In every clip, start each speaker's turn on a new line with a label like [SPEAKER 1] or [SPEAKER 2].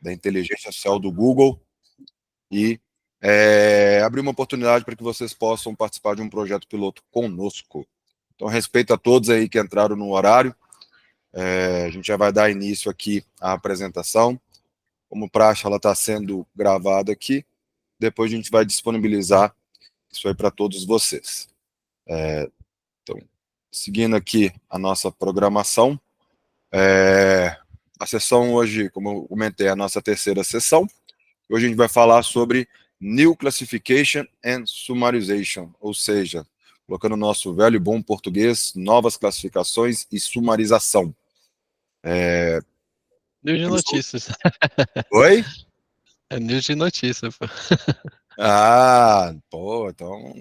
[SPEAKER 1] da inteligência artificial do Google e abrir uma oportunidade para que vocês possam participar de um projeto piloto conosco. Então, respeito a todos aí que entraram no horário. A gente já vai dar início aqui à apresentação. Como praxe, ela está sendo gravada aqui. Depois a gente vai disponibilizar isso aí para todos vocês. Então, seguindo aqui a nossa programação, a sessão hoje, como eu comentei, é a nossa terceira sessão. Hoje a gente vai falar sobre New Classification and Summarization, ou seja, colocando o nosso velho e bom português, novas classificações e sumarização.
[SPEAKER 2] News de notícias.
[SPEAKER 1] Oi?
[SPEAKER 2] É news de notícias, pô.
[SPEAKER 1] Então,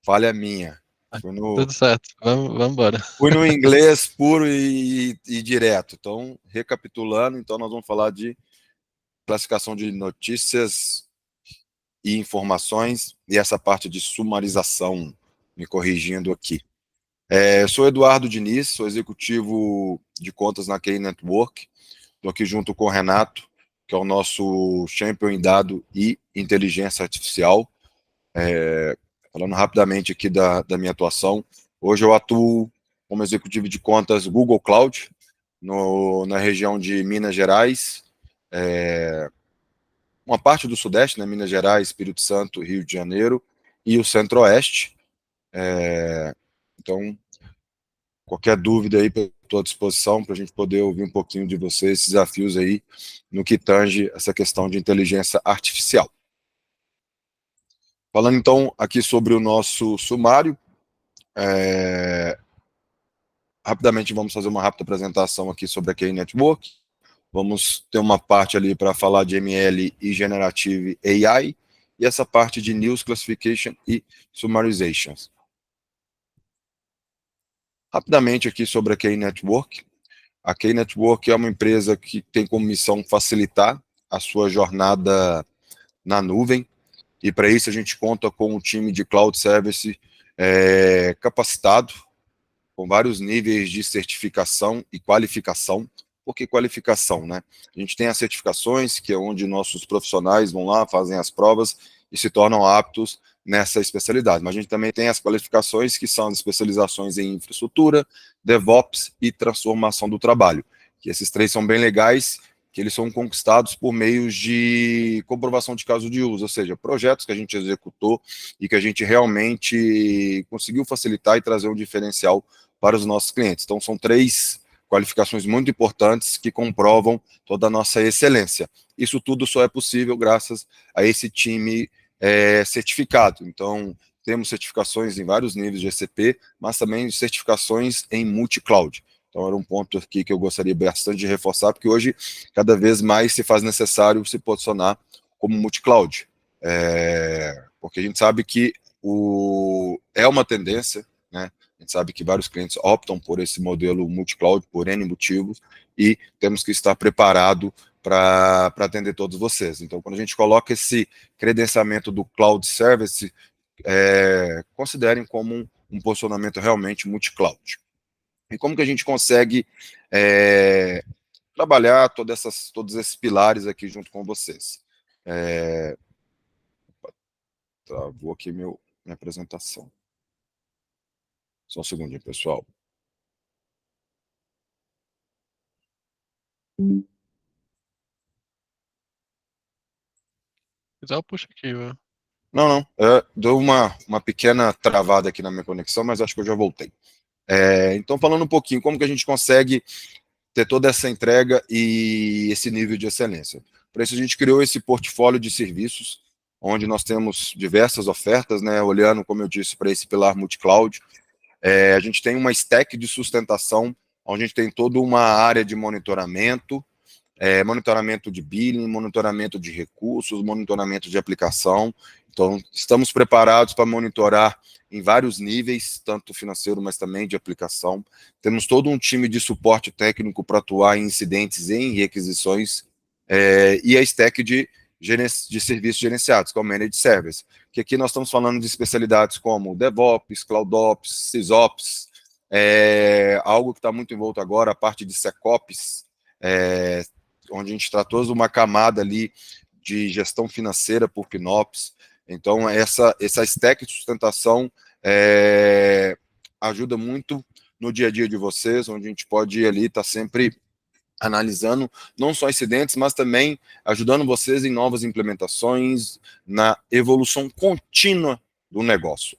[SPEAKER 1] falha minha.
[SPEAKER 2] Tudo certo, vamos embora.
[SPEAKER 1] Fui no inglês puro e direto. Então, recapitulando, então nós vamos falar de classificação de notícias e informações e essa parte de sumarização, me corrigindo aqui. Eu sou Eduardo Diniz, sou executivo de contas na Key Network. Estou aqui junto com o Renato, que é o nosso champion em dado e inteligência artificial. Falando rapidamente aqui da minha atuação, hoje eu atuo como executivo de contas Google Cloud, na região de Minas Gerais, uma parte do Sudeste, né, Minas Gerais, Espírito Santo, Rio de Janeiro, e o Centro-Oeste. Então, qualquer dúvida aí, estou à disposição para a gente poder ouvir um pouquinho de vocês, esses desafios aí, no que tange essa questão de inteligência artificial. Falando então aqui sobre o nosso sumário, rapidamente vamos fazer uma rápida apresentação aqui sobre a Key Network. Vamos ter uma parte ali para falar de ML e Generative AI, e essa parte de News Classification e Summarization. Rapidamente aqui sobre a Key Network. A Key Network é uma empresa que tem como missão facilitar a sua jornada na nuvem, e para isso a gente conta com um time de Cloud Service capacitado, com vários níveis de certificação e qualificação. Por que qualificação, né? A gente tem as certificações, que é onde nossos profissionais vão lá, fazem as provas e se tornam aptos nessa especialidade. Mas a gente também tem as qualificações, que são as especializações em infraestrutura, DevOps e transformação do trabalho. Que esses três são bem legais, que eles são conquistados por meios de comprovação de caso de uso, ou seja, projetos que a gente executou e que a gente realmente conseguiu facilitar e trazer um diferencial para os nossos clientes. Então, são três qualificações muito importantes que comprovam toda a nossa excelência. Isso tudo só é possível graças a esse time certificado. Então, temos certificações em vários níveis de ECP, mas também certificações em multi-cloud. Então, era um ponto aqui que eu gostaria bastante de reforçar, porque hoje, cada vez mais se faz necessário se posicionar como multi-cloud. Porque a gente sabe que é uma tendência, né? A gente sabe que vários clientes optam por esse modelo multi-cloud por N motivos, e temos que estar preparado para atender todos vocês. Então, quando a gente coloca esse credenciamento do Cloud Service, considerem como um posicionamento realmente multi-cloud. E como que a gente consegue trabalhar todos esses pilares aqui junto com vocês? Travou aqui minha apresentação. Só um segundinho, pessoal.
[SPEAKER 2] Já puxa aqui, velho.
[SPEAKER 1] Não. Deu uma pequena travada aqui na minha conexão, mas acho que eu já voltei. Então, falando um pouquinho, como que a gente consegue ter toda essa entrega e esse nível de excelência? Para isso, a gente criou esse portfólio de serviços, onde nós temos diversas ofertas, né, olhando, como eu disse, para esse pilar multi-cloud. A gente tem uma stack de sustentação, onde a gente tem toda uma área de monitoramento, monitoramento de billing, monitoramento de recursos, monitoramento de aplicação. Então, estamos preparados para monitorar em vários níveis, tanto financeiro, mas também de aplicação. Temos todo um time de suporte técnico para atuar em incidentes e em requisições, e a stack de serviços gerenciados, que é o Managed Service, que aqui nós estamos falando de especialidades como DevOps, CloudOps, SysOps, algo que está muito envolto agora, a parte de SecOps, onde a gente tratou uma camada ali de gestão financeira por FinOps. Então, essa stack de sustentação ajuda muito no dia a dia de vocês, onde a gente pode ir ali, estar sempre analisando não só incidentes, mas também ajudando vocês em novas implementações, na evolução contínua do negócio.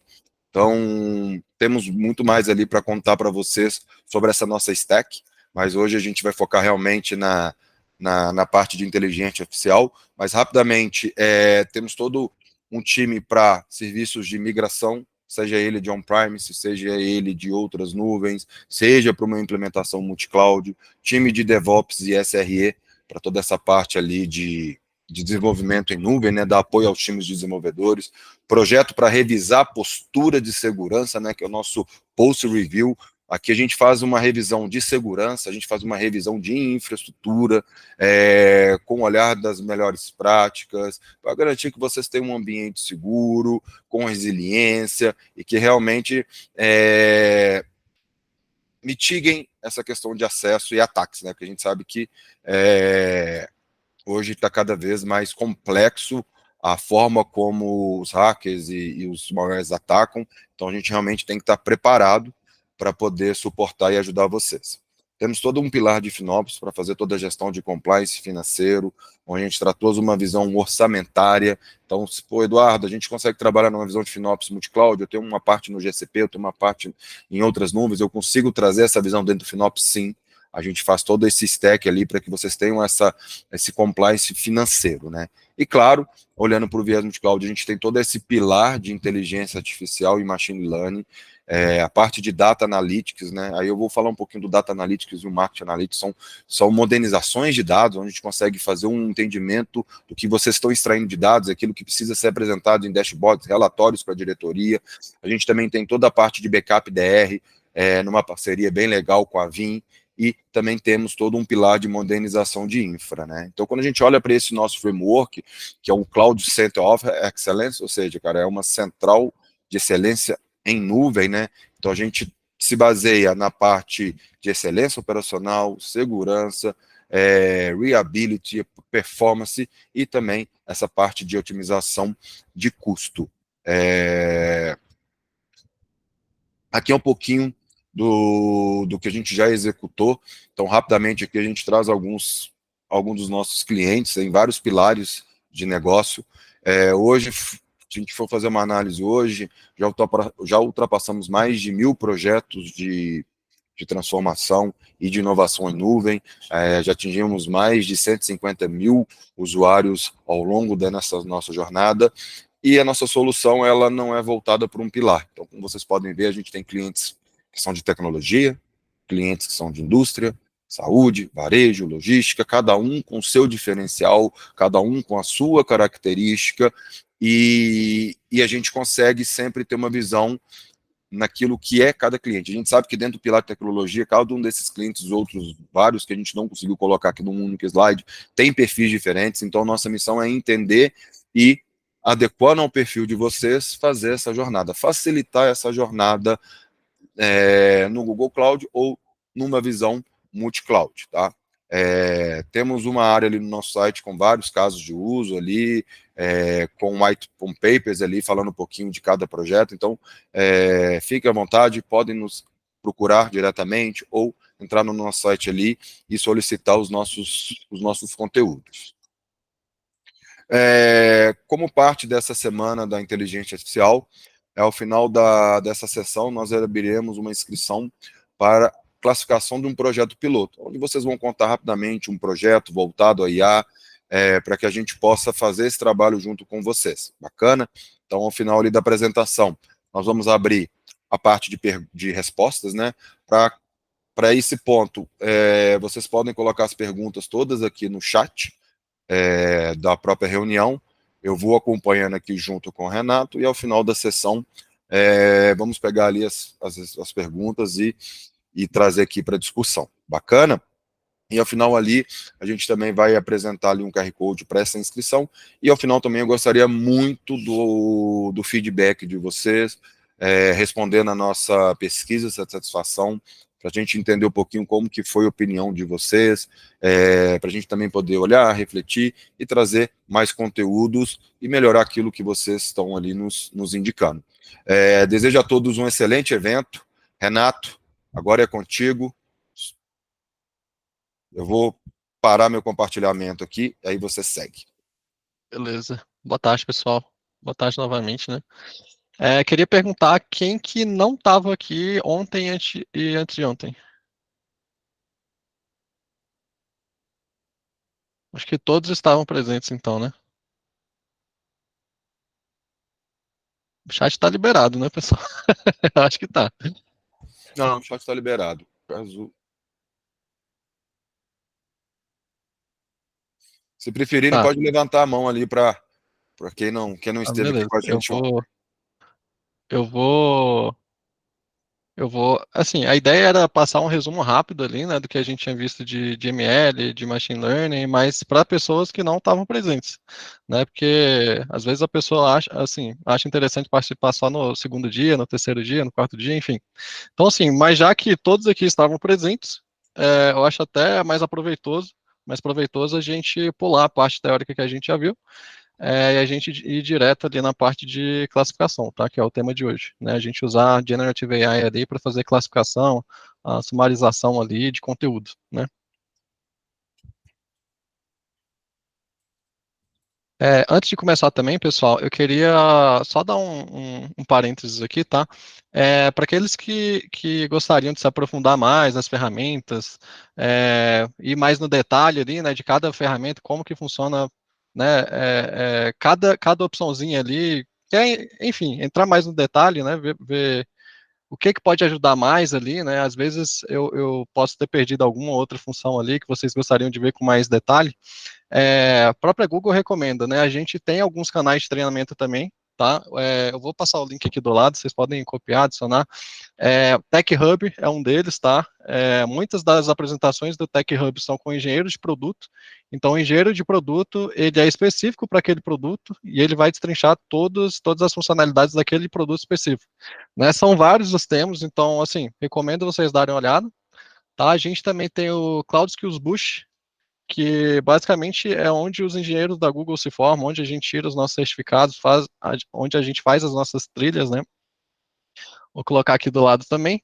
[SPEAKER 1] Então, temos muito mais ali para contar para vocês sobre essa nossa stack, mas hoje a gente vai focar realmente na parte de inteligência artificial. Mas rapidamente, temos todo um time para serviços de migração, seja ele de on-premise, seja ele de outras nuvens, seja para uma implementação multi-cloud, time de DevOps e SRE, para toda essa parte ali de desenvolvimento em nuvem, né, dar apoio aos times de desenvolvedores, projeto para revisar a postura de segurança, né, que é o nosso post-review. Aqui a gente faz uma revisão de segurança, a gente faz uma revisão de infraestrutura, com o olhar das melhores práticas, para garantir que vocês tenham um ambiente seguro, com resiliência, e que realmente mitiguem essa questão de acesso e ataques, né? Porque a gente sabe que hoje está cada vez mais complexo a forma como os hackers e os malwares atacam, então a gente realmente tem que estar preparado para poder suportar e ajudar vocês. Temos todo um pilar de FinOps para fazer toda a gestão de compliance financeiro, onde a gente tratou uma visão orçamentária. Então, pô, Eduardo, a gente consegue trabalhar numa visão de FinOps multi-cloud, eu tenho uma parte no GCP, eu tenho uma parte em outras nuvens, eu consigo trazer essa visão dentro do FinOps? Sim. A gente faz todo esse stack ali para que vocês tenham esse compliance financeiro, né? E claro, olhando para o viés multi-cloud, a gente tem todo esse pilar de inteligência artificial e machine learning, a parte de data analytics, né? Aí eu vou falar um pouquinho do data analytics e o market analytics, são modernizações de dados, onde a gente consegue fazer um entendimento do que vocês estão extraindo de dados, aquilo que precisa ser apresentado em dashboards, relatórios para a diretoria. A gente também tem toda a parte de backup DR, numa parceria bem legal com a Vim, e também temos todo um pilar de modernização de infra, né? Então, quando a gente olha para esse nosso framework, que é o Cloud Center of Excellence, ou seja, cara, é uma central de excelência em nuvem, né? Então, a gente se baseia na parte de excelência operacional, segurança, reliability, performance e também essa parte de otimização de custo. Aqui é um pouquinho do que a gente já executou. Então, rapidamente aqui a gente traz alguns dos nossos clientes em vários pilares de negócio. Hoje, se a gente for fazer uma análise hoje, já ultrapassamos mais de 1.000 projetos de transformação e de inovação em nuvem, já atingimos mais de 150 mil usuários ao longo dessa nossa jornada, e a nossa solução ela não é voltada para um pilar. Então, como vocês podem ver, a gente tem clientes que são de tecnologia, clientes que são de indústria, saúde, varejo, logística, cada um com seu diferencial, cada um com a sua característica, e a gente consegue sempre ter uma visão naquilo que é cada cliente. A gente sabe que dentro do pilar de tecnologia, cada um desses clientes, outros vários que a gente não conseguiu colocar aqui num único slide, tem perfis diferentes, então nossa missão é entender e, adequando ao perfil de vocês, fazer essa jornada, facilitar essa jornada no Google Cloud ou numa visão multi-cloud, tá? Temos uma área ali no nosso site com vários casos de uso ali, com papers ali, falando um pouquinho de cada projeto. Então, fiquem à vontade, podem nos procurar diretamente ou entrar no nosso site ali e solicitar os nossos conteúdos. Como parte dessa semana da inteligência artificial, ao final dessa sessão, nós abriremos uma inscrição para classificação de um projeto piloto, onde vocês vão contar rapidamente um projeto voltado a IA, para que a gente possa fazer esse trabalho junto com vocês. Bacana? Então, ao final ali da apresentação, nós vamos abrir a parte de respostas, né? Para esse ponto, vocês podem colocar as perguntas todas aqui no chat da própria reunião. Eu vou acompanhando aqui junto com o Renato, e ao final da sessão, vamos pegar ali as perguntas e trazer aqui para discussão. Bacana? E ao final ali, a gente também vai apresentar ali um QR Code para essa inscrição, e ao final também eu gostaria muito do feedback de vocês, respondendo a nossa pesquisa de satisfação, para a gente entender um pouquinho como que foi a opinião de vocês, para a gente também poder olhar, refletir e trazer mais conteúdos e melhorar aquilo que vocês estão ali nos indicando. Desejo a todos um excelente evento. Renato, agora é contigo. Eu vou parar meu compartilhamento aqui, aí você segue.
[SPEAKER 2] Beleza. Boa tarde, pessoal. Boa tarde novamente, né? Queria perguntar quem que não estava aqui ontem e antes de ontem. Acho que todos estavam presentes, então, né? O chat está liberado, né, pessoal? Acho que tá.
[SPEAKER 1] Não, o chat está liberado. Caso... Se preferirem,
[SPEAKER 2] Tá,
[SPEAKER 1] pode levantar a mão ali para quem não esteve aqui
[SPEAKER 2] beleza.
[SPEAKER 1] com a gente ontem.
[SPEAKER 2] Eu vou assim, a ideia era passar um resumo rápido ali, né, do que a gente tinha visto de ML, de Machine Learning, mas para pessoas que não estavam presentes, né, porque às vezes a pessoa acha, assim, acha interessante participar só no segundo dia, no terceiro dia, no quarto dia, enfim. Então, assim, mas já que todos aqui estavam presentes, eu acho até mais proveitoso a gente pular a parte teórica que a gente já viu, e a gente ir direto ali na parte de classificação, tá? Que é o tema de hoje, né? A gente usar Generative AI ali para fazer classificação, a sumarização ali de conteúdo, né? Antes de começar também, pessoal, eu queria só dar um parênteses aqui, tá? Para aqueles que gostariam de se aprofundar mais nas ferramentas, ir mais no detalhe ali, né, de cada ferramenta, como que funciona, né, cada opçãozinha ali, enfim, entrar mais no detalhe, né, ver o que pode ajudar mais ali, né? Às vezes eu posso ter perdido alguma outra função ali que vocês gostariam de ver com mais detalhe. A própria Google recomenda, né? A gente tem alguns canais de treinamento também, tá? Eu vou passar o link aqui do lado, vocês podem copiar, adicionar. Tech Hub é um deles, tá? Muitas das apresentações do Tech Hub são com engenheiros de produto. Então, o engenheiro de produto, ele é específico para aquele produto e ele vai destrinchar todas as funcionalidades daquele produto específico. Né? São vários os temas, então, assim, recomendo vocês darem uma olhada. Tá? A gente também tem o Cloud Skills Boost, que basicamente é onde os engenheiros da Google se formam, onde a gente tira os nossos certificados, onde a gente faz as nossas trilhas, né? Vou colocar aqui do lado também.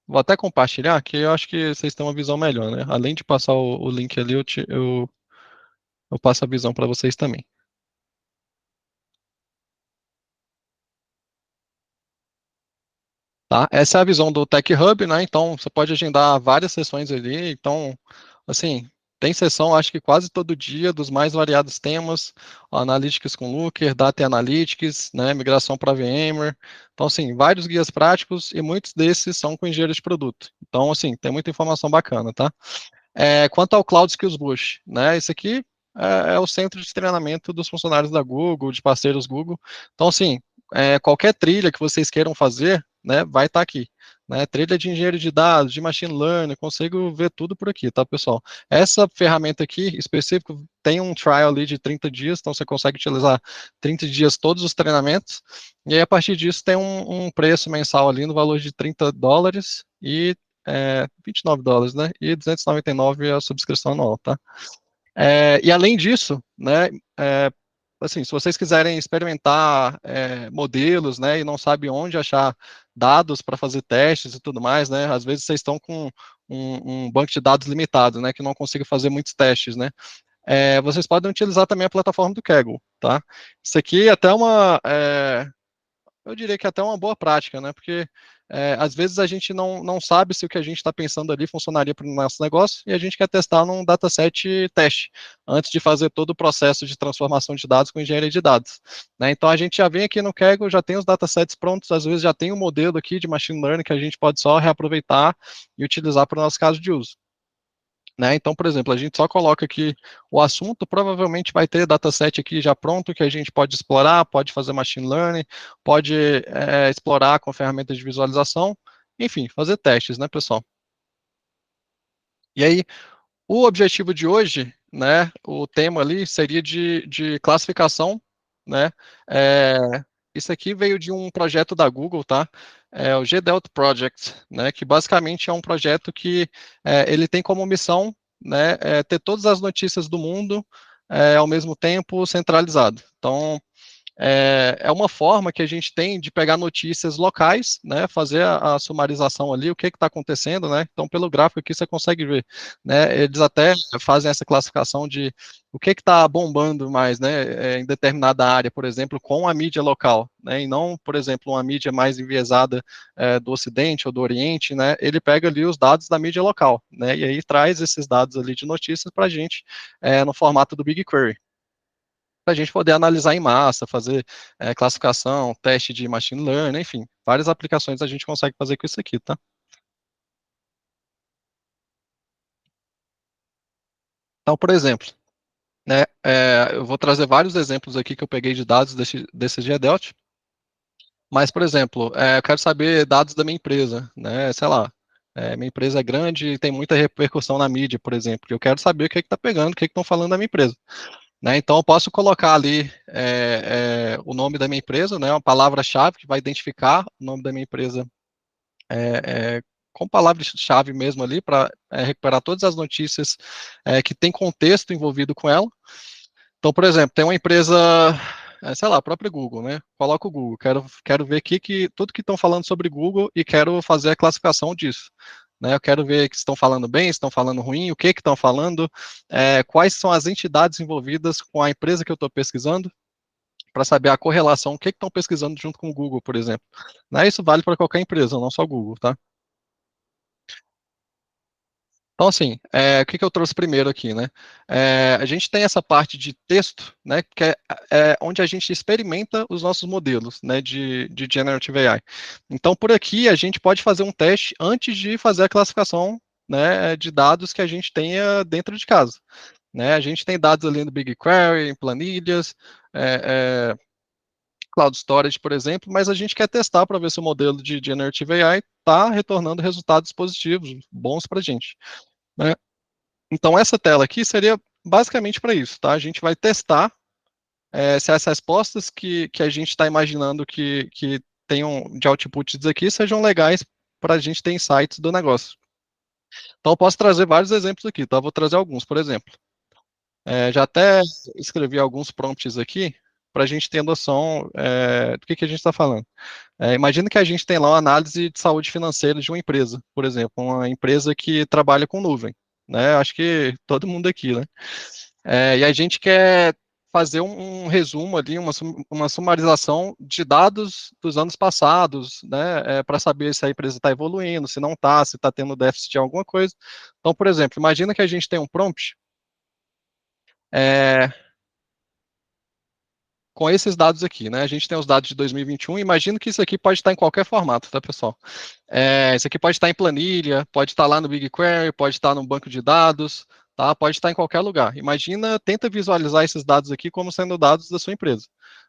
[SPEAKER 2] Vou até compartilhar, que eu acho que vocês têm uma visão melhor, né? Além de passar o link ali, eu passo a visão para vocês também. Tá? Essa é a visão do Tech Hub, né? Então, você pode agendar várias sessões ali. Então, assim, tem sessão, acho que quase todo dia, dos mais variados temas, Analytics com Looker, Data Analytics, né? Migração para VMware. Então, assim, vários guias práticos e muitos desses são com engenheiros de produto. Então, assim, tem muita informação bacana, tá? Quanto ao Cloud Skills Boost, né? Esse aqui é o centro de treinamento dos funcionários da Google, de parceiros Google. Então, assim, qualquer trilha que vocês queiram fazer, né, vai estar aqui. Né? Trilha de engenharia de dados, de machine learning, consigo ver tudo por aqui, tá, pessoal? Essa ferramenta aqui, específico, tem um trial ali de 30 dias, então você consegue utilizar 30 dias todos os treinamentos, e aí a partir disso tem um preço mensal ali no valor de $30 e $29, né? E 299 é a subscrição anual, tá? E além disso, né? Assim, se vocês quiserem experimentar modelos, né, e não sabem onde achar dados para fazer testes e tudo mais, né, às vezes vocês estão com um banco de dados limitado, né, que não consiga fazer muitos testes, né, vocês podem utilizar também a plataforma do Kaggle, tá? Isso aqui é até eu diria que é até uma boa prática, né? Porque às vezes a gente não sabe se o que a gente está pensando ali funcionaria para o nosso negócio e a gente quer testar num dataset teste, antes de fazer todo o processo de transformação de dados com engenharia de dados. Né? Então a gente já vem aqui no Kaggle, já tem os datasets prontos, às vezes já tem um modelo aqui de machine learning que a gente pode só reaproveitar e utilizar para o nosso caso de uso. Né? Então, por exemplo, a gente só coloca aqui o assunto, provavelmente vai ter dataset aqui já pronto que a gente pode explorar, pode fazer machine learning, pode explorar com ferramentas de visualização, enfim, fazer testes, né, pessoal? E aí, o objetivo de hoje, né, o tema ali seria de classificação, né, isso aqui veio de um projeto da Google, tá? é o G-Delta Project, né, que basicamente é um projeto que ele tem como missão, né, ter todas as notícias do mundo ao mesmo tempo centralizado. Então, é uma forma que a gente tem de pegar notícias locais, né, fazer a sumarização ali, o que está acontecendo, né, então pelo gráfico aqui você consegue ver, né, eles até fazem essa classificação de o que está bombando mais, né, em determinada área, por exemplo, com a mídia local, né, e não, por exemplo, uma mídia mais enviesada do Ocidente ou do Oriente, né, ele pega ali os dados da mídia local, né, e aí traz esses dados ali de notícias para a gente no formato do BigQuery, para a gente poder analisar em massa, fazer classificação, teste de machine learning, enfim, várias aplicações a gente consegue fazer com isso aqui, tá? Então, por exemplo, né, eu vou trazer vários exemplos aqui que eu peguei de dados desse GDELT, mas, por exemplo, eu quero saber dados da minha empresa, né, sei lá, minha empresa é grande e tem muita repercussão na mídia, por exemplo, eu quero saber o que está pegando, o que estão falando da minha empresa. Né, então, eu posso colocar ali o nome da minha empresa, né, uma palavra-chave que vai identificar o nome da minha empresa com palavras-chave mesmo ali, para recuperar todas as notícias que tem contexto envolvido com ela. Então, por exemplo, tem uma empresa, sei lá, a própria Google, né? Coloco o Google, quero ver tudo que estão falando sobre Google e quero fazer a classificação disso. Né, eu quero ver que estão falando bem, estão falando ruim, o que estão falando, quais são as entidades envolvidas com a empresa que eu estou pesquisando, para saber a correlação, o que estão pesquisando junto com o Google, por exemplo. Né, isso vale para qualquer empresa, não só o Google, tá? Então, assim, o que eu trouxe primeiro aqui, né? A gente tem essa parte de texto, né, que é onde a gente experimenta os nossos modelos, né, de Generative AI. Então, por aqui, a gente pode fazer um teste antes de fazer a classificação, né, de dados que a gente tenha dentro de casa. Né? A gente tem dados ali no BigQuery, em planilhas, Cloud Storage, por exemplo, mas a gente quer testar para ver se o modelo de Generative AI está retornando resultados positivos, bons para a gente. Né? Então, essa tela aqui seria basicamente para isso, tá? A gente vai testar se as respostas que a gente está imaginando que tenham de outputs aqui sejam legais para a gente ter insights do negócio. Então, eu posso trazer vários exemplos aqui, tá? Eu vou trazer alguns, por exemplo. Já até escrevi alguns prompts aqui para a gente ter noção do que a gente está falando. Imagina que a gente tem lá uma análise de saúde financeira de uma empresa, por exemplo, uma empresa que trabalha com nuvem, né? Acho que todo mundo aqui, né? E a gente quer fazer um resumo ali, uma sumarização de dados dos anos passados, né? Para saber se a empresa está evoluindo, se não está, se está tendo déficit de alguma coisa. Então, por exemplo, imagina que a gente tem um prompt é, com esses dados aqui, né? A gente tem os dados de 2021, imagino que isso aqui pode estar em qualquer formato, tá, pessoal? Isso aqui pode estar em planilha, pode estar lá no BigQuery, pode estar no banco de dados, tá? Pode estar em qualquer lugar. Imagina, tenta visualizar esses dados aqui como sendo dados da sua empresa,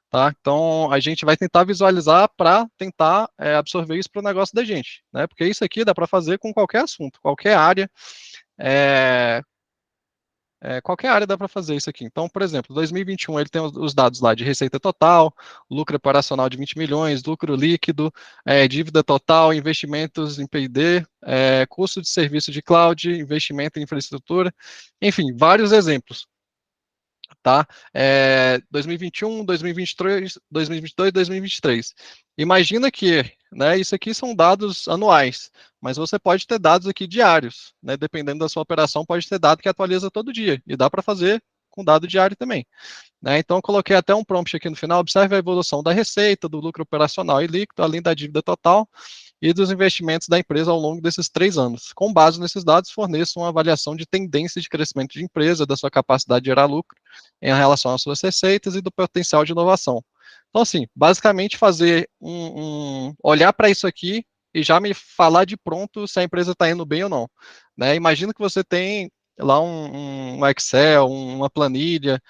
[SPEAKER 2] tá? Então, a gente vai tentar visualizar para tentar absorver isso para o negócio da gente, né? Porque isso aqui dá para fazer com qualquer assunto, qualquer área, qualquer área dá para fazer isso aqui. Então, por exemplo, 2021 ele tem os dados lá de receita total, lucro operacional de 20 milhões, lucro líquido, dívida total, investimentos em P&D, custo de serviço de cloud, investimento em infraestrutura, enfim, vários exemplos. Tá? 2021, 2023, 2022, 2023. Imagina que, né, isso aqui são dados anuais, mas você pode ter dados aqui diários, né, dependendo da sua operação, pode ter dado que atualiza todo dia, e dá para fazer com dado diário também. Né? Então, eu coloquei até um prompt aqui no final, observe a evolução da receita, do lucro operacional e líquido, além da dívida total, e dos investimentos da empresa ao longo desses 3 anos. Com base nesses dados, forneça uma avaliação de tendência de crescimento de empresa, da sua capacidade de gerar lucro em relação às suas receitas e do potencial de inovação. Então, assim, basicamente fazer olhar para isso aqui e já me falar de pronto se a empresa está indo bem ou não. Né? Imagina que você tem lá um Excel, uma planilha,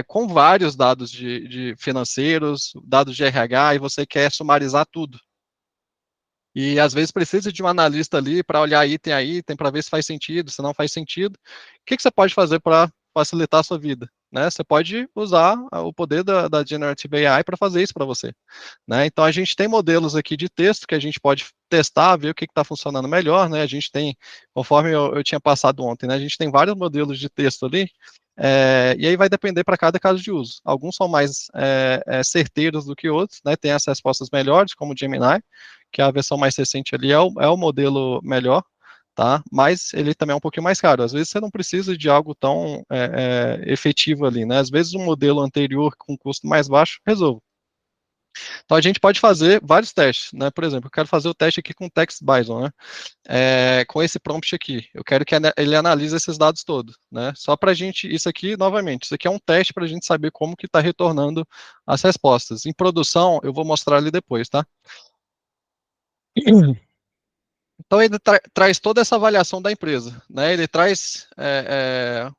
[SPEAKER 2] com vários dados de financeiros, dados de RH, e você quer sumarizar tudo. E às vezes precisa de um analista ali para olhar item a item, para ver se faz sentido, se não faz sentido. O que você pode fazer para facilitar a sua vida, né? Você pode usar o poder da Generative AI para fazer isso para você, né? Então a gente tem modelos aqui de texto que a gente pode testar, ver o que está funcionando melhor, né? A gente tem, conforme eu tinha passado ontem, né? A gente tem vários modelos de texto ali, e aí vai depender para cada caso de uso. Alguns são mais certeiros do que outros, né? Tem as respostas melhores, como o Gemini, que é a versão mais recente ali, é o modelo melhor, tá? Mas ele também é um pouquinho mais caro. Às vezes você não precisa de algo tão efetivo ali, né? Às vezes um modelo anterior com custo mais baixo resolve. Então a gente pode fazer vários testes, né? Por exemplo, eu quero fazer o teste aqui com o Text Bison, né? Com esse prompt aqui. Eu quero que ele analise esses dados todos, né? Só para a gente, isso aqui, novamente, isso aqui é um teste para a gente saber como que está retornando as respostas. Em produção, eu vou mostrar ali depois, tá? Então ele traz toda essa avaliação da empresa, né? Ele traz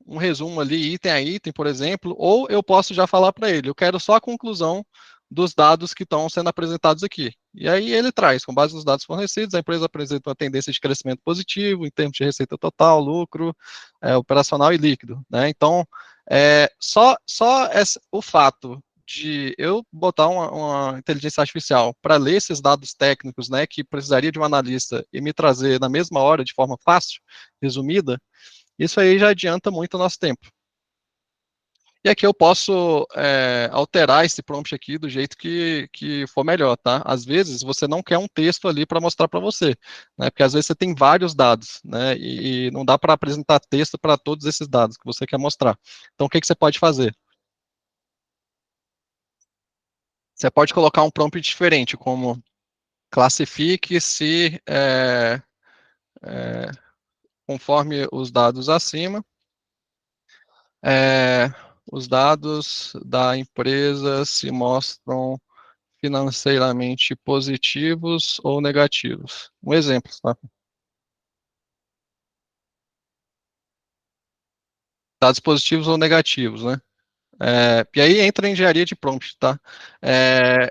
[SPEAKER 2] um resumo ali, item a item, por exemplo, ou eu posso já falar para ele, eu quero só a conclusão dos dados que estão sendo apresentados aqui. E aí ele traz, com base nos dados fornecidos, a empresa apresenta uma tendência de crescimento positivo em termos de receita total, lucro, operacional e líquido, né? Então, só o fato de eu botar uma inteligência artificial para ler esses dados técnicos, né, que precisaria de um analista e me trazer na mesma hora, de forma fácil, resumida, isso aí já adianta muito o nosso tempo. E aqui eu posso alterar esse prompt aqui do jeito que for melhor, tá? Às vezes você não quer um texto ali para mostrar para você, né? Porque às vezes você tem vários dados, né? E não dá para apresentar texto para todos esses dados que você quer mostrar. Então o que você pode fazer? Você pode colocar um prompt diferente, como classifique se conforme os dados acima, é, os dados da empresa se mostram financeiramente positivos ou negativos. Um exemplo, tá? Dados positivos ou negativos, né? E aí entra a engenharia de prompt, tá?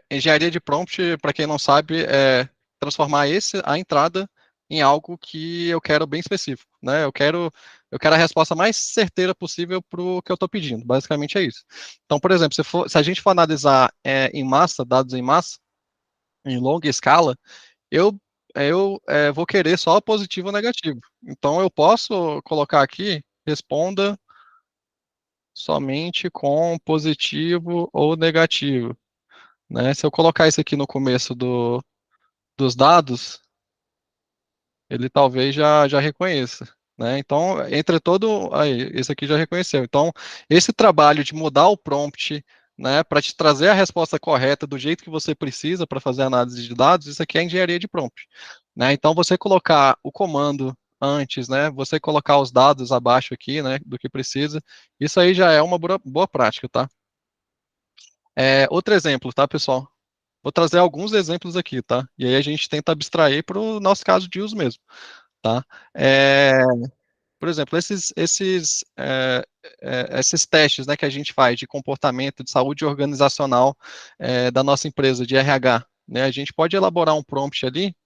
[SPEAKER 2] Engenharia de prompt, para quem não sabe, é transformar a entrada em algo que eu quero bem específico, né? Eu quero a resposta mais certeira possível para o que eu estou pedindo. Basicamente é isso. Então, por exemplo, se a gente for analisar em massa, dados em massa, em longa escala, eu vou querer só positivo ou negativo. Então, eu posso colocar aqui, responda somente com positivo ou negativo, né? Se eu colocar isso aqui no começo dos dados, ele talvez já reconheça, né? Então, entre todo, aí, esse aqui já reconheceu. Então, esse trabalho de mudar o prompt, né, para te trazer a resposta correta do jeito que você precisa para fazer análise de dados, isso aqui é engenharia de prompt, né? Então, você colocar o comando antes, né, você colocar os dados abaixo aqui, né, do que precisa, isso aí já é uma boa prática, tá? Outro exemplo, tá, pessoal? Vou trazer alguns exemplos aqui, tá? E aí a gente tenta abstrair para o nosso caso de uso mesmo, tá? É, por exemplo, esses testes, né, que a gente faz de comportamento, de saúde organizacional da nossa empresa, de RH, né? A gente pode elaborar um prompt ali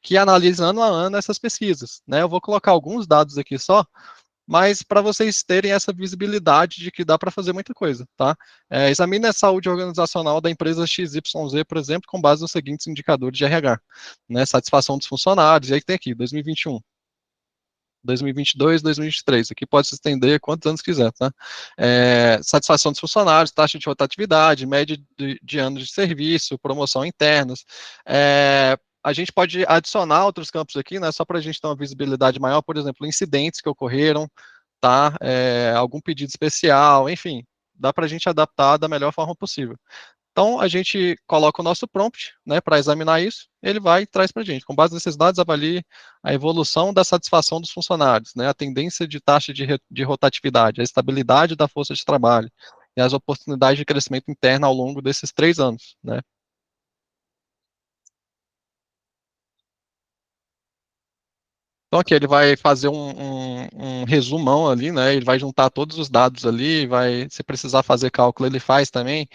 [SPEAKER 2] que analisa ano a ano essas pesquisas, né? Eu vou colocar alguns dados aqui só, mas para vocês terem essa visibilidade de que dá para fazer muita coisa, tá? Examine a saúde organizacional da empresa XYZ, por exemplo, com base nos seguintes indicadores de RH, né? Satisfação dos funcionários, e aí tem aqui, 2021. 2022, 2023, aqui pode se estender quantos anos quiser, tá? Satisfação dos funcionários, taxa de rotatividade, média de anos de serviço, promoção internas. A gente pode adicionar outros campos aqui, né, só para a gente ter uma visibilidade maior, por exemplo, incidentes que ocorreram, tá? Algum pedido especial, enfim, dá para a gente adaptar da melhor forma possível. Então, a gente coloca o nosso prompt, né, para examinar isso, ele vai e traz para a gente. Com base nesses dados, avalie a evolução da satisfação dos funcionários, né, a tendência de taxa de rotatividade, a estabilidade da força de trabalho e as oportunidades de crescimento interno ao longo desses 3 anos, né. Então, aqui ele vai fazer um resumão ali, né? Ele vai juntar todos os dados ali, se precisar fazer cálculo, ele faz também.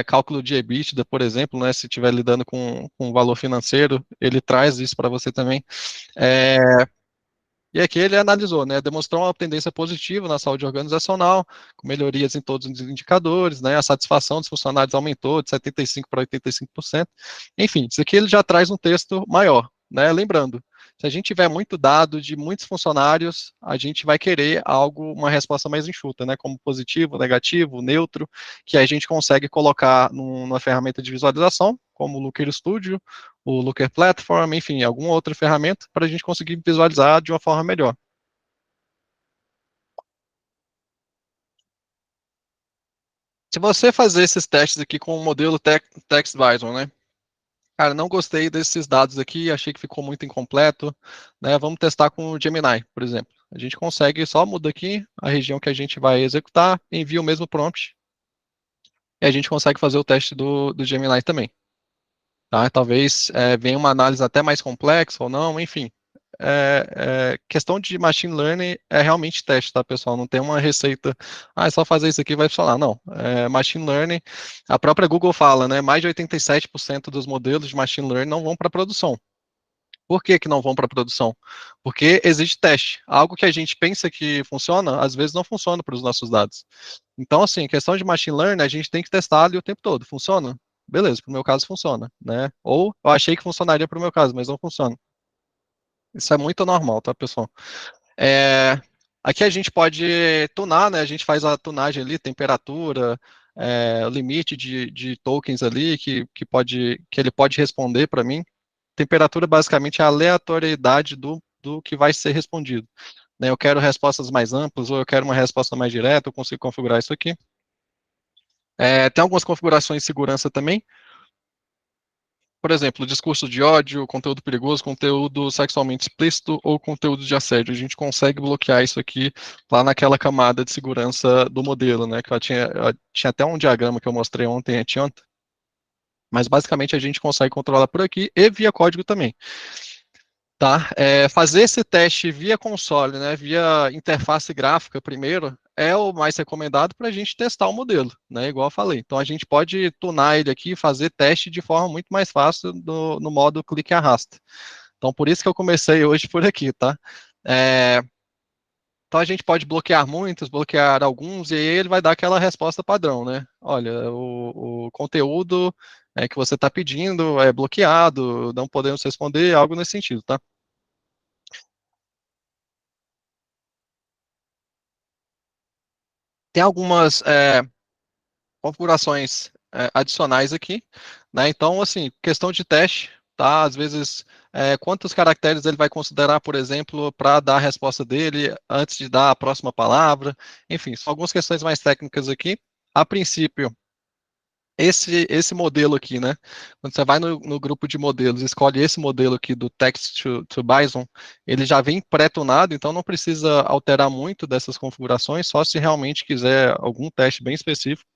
[SPEAKER 2] Cálculo de EBITDA, por exemplo, né? Se estiver lidando com valor financeiro, ele traz isso para você também. É, E aqui ele analisou, né, demonstrou uma tendência positiva na saúde organizacional, com melhorias em todos os indicadores, né, a satisfação dos funcionários aumentou de 75% para 85%. Enfim, isso aqui ele já traz um texto maior, né, lembrando, se a gente tiver muito dado de muitos funcionários, a gente vai querer algo, uma resposta mais enxuta, né, como positivo, negativo, neutro, que a gente consegue colocar numa ferramenta de visualização, como o Looker Studio, o Looker Platform, enfim, alguma outra ferramenta para a gente conseguir visualizar de uma forma melhor. Se você fazer esses testes aqui com o modelo TextVisor, né? Cara, não gostei desses dados aqui, achei que ficou muito incompleto, né? Vamos testar com o Gemini, por exemplo. A gente consegue, só muda aqui a região que a gente vai executar, envia o mesmo prompt, e a gente consegue fazer o teste do Gemini também. Tá? Talvez venha uma análise até mais complexa ou não, enfim. Questão de machine learning é realmente teste, tá, pessoal? Não tem uma receita, é só fazer isso aqui e vai funcionar. Não. Machine learning, a própria Google fala, né? Mais de 87% dos modelos de machine learning não vão para produção. Por que que não vão para produção? Porque existe teste. Algo que a gente pensa que funciona, às vezes não funciona para os nossos dados. Então, assim, questão de machine learning, a gente tem que testar ali o tempo todo. Funciona? Beleza, para o meu caso funciona, né? Ou eu achei que funcionaria para o meu caso, mas não funciona. Isso é muito normal, tá, pessoal? É, aqui a gente pode tunar, né? A gente faz a tunagem ali, temperatura, o limite de tokens ali que ele pode responder para mim. Temperatura basicamente é a aleatoriedade do que vai ser respondido. Né? Eu quero respostas mais amplas ou eu quero uma resposta mais direta, eu consigo configurar isso aqui. Tem algumas configurações de segurança também. Por exemplo, discurso de ódio, conteúdo perigoso, conteúdo sexualmente explícito ou conteúdo de assédio. A gente consegue bloquear isso aqui lá naquela camada de segurança do modelo, né? Que eu tinha até um diagrama que eu mostrei ontem, anteontem. Mas basicamente a gente consegue controlar por aqui e via código também. Tá? Fazer esse teste via console, né, via interface gráfica primeiro, é o mais recomendado para a gente testar o modelo, né, igual eu falei. Então a gente pode tunar ele aqui e fazer teste de forma muito mais fácil no modo clique e arrasta. Então por isso que eu comecei hoje por aqui, tá? É, então a gente pode bloquear muitos, bloquear alguns, e aí ele vai dar aquela resposta padrão, né? Olha, o conteúdo que você está pedindo é bloqueado, não podemos responder, algo nesse sentido, tá? Tem algumas configurações adicionais aqui, né? Então, assim, questão de teste, tá? Às vezes, quantos caracteres ele vai considerar, por exemplo, para dar a resposta dele antes de dar a próxima palavra. Enfim, são algumas questões mais técnicas aqui. A princípio, esse modelo aqui, né? Quando você vai no grupo de modelos, escolhe esse modelo aqui do Text to Bison, ele já vem pré-tunado, então não precisa alterar muito dessas configurações, só se realmente quiser algum teste bem específico,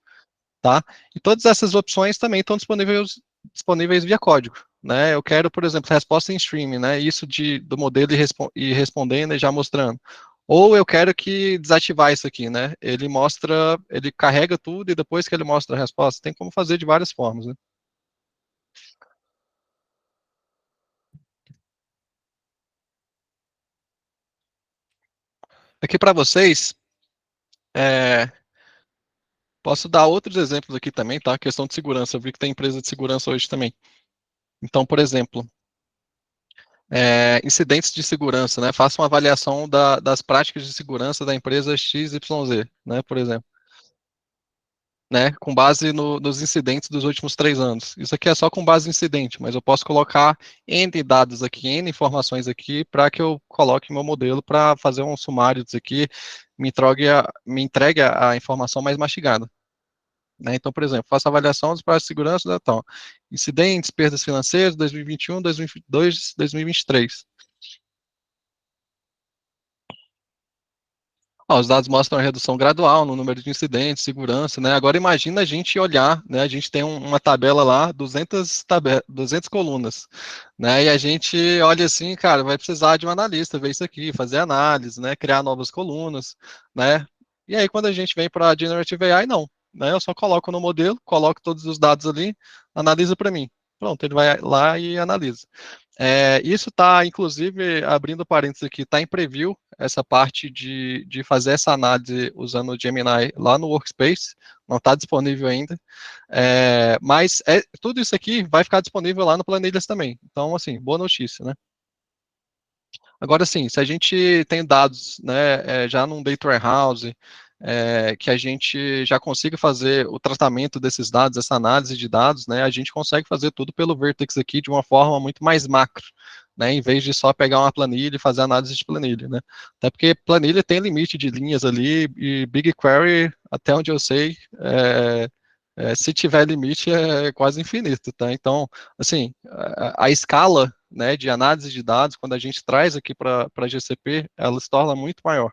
[SPEAKER 2] tá? E todas essas opções também estão disponíveis via código, né? Eu quero, por exemplo, resposta em streaming, né? Isso do modelo e respondendo e já mostrando. Ou eu quero que desativar isso aqui, né? Ele mostra, ele carrega tudo e depois que ele mostra a resposta, tem como fazer de várias formas, né? Aqui para vocês, é, posso dar outros exemplos aqui também, tá? Questão de segurança, eu vi que tem empresa de segurança hoje também. Então, por exemplo, incidentes de segurança, né? Faça uma avaliação das práticas de segurança da empresa XYZ, né? Por exemplo, né? Com base nos incidentes dos últimos 3 anos. Isso aqui é só com base em incidente, mas eu posso colocar N dados aqui, N informações aqui, para que eu coloque meu modelo para fazer um sumário disso aqui, me entregue a informação mais mastigada. Né? Então, por exemplo, faço avaliação dos prazos de segurança da tal. Incidentes, perdas financeiras, 2021, 2022, 2023. Os dados mostram a redução gradual no número de incidentes, segurança, né? Agora imagina a gente olhar, né? A gente tem uma tabela lá, 200 colunas, né? E a gente olha assim, cara, vai precisar de um analista ver isso aqui, fazer análise, né? Criar novas colunas, né? E aí quando a gente vem para a Generative AI, não, né? Eu só coloco no modelo, coloco todos os dados ali, analisa para mim. Pronto, ele vai lá e analisa. Isso está, inclusive, abrindo parênteses aqui, está em preview, essa parte de fazer essa análise usando o Gemini lá no Workspace, não está disponível ainda, mas tudo isso aqui vai ficar disponível lá no Planilhas também. Então, assim, boa notícia, né? Agora, sim, se a gente tem dados, né, já num data warehouse, que a gente já consiga fazer o tratamento desses dados, essa análise de dados, né, a gente consegue fazer tudo pelo Vertex aqui de uma forma muito mais macro, né, em vez de só pegar uma planilha e fazer análise de planilha, né. Até porque planilha tem limite de linhas ali e BigQuery, até onde eu sei, se tiver limite é quase infinito, tá? Então, assim, a escala, né, de análise de dados, quando a gente traz aqui para GCP, ela se torna muito maior.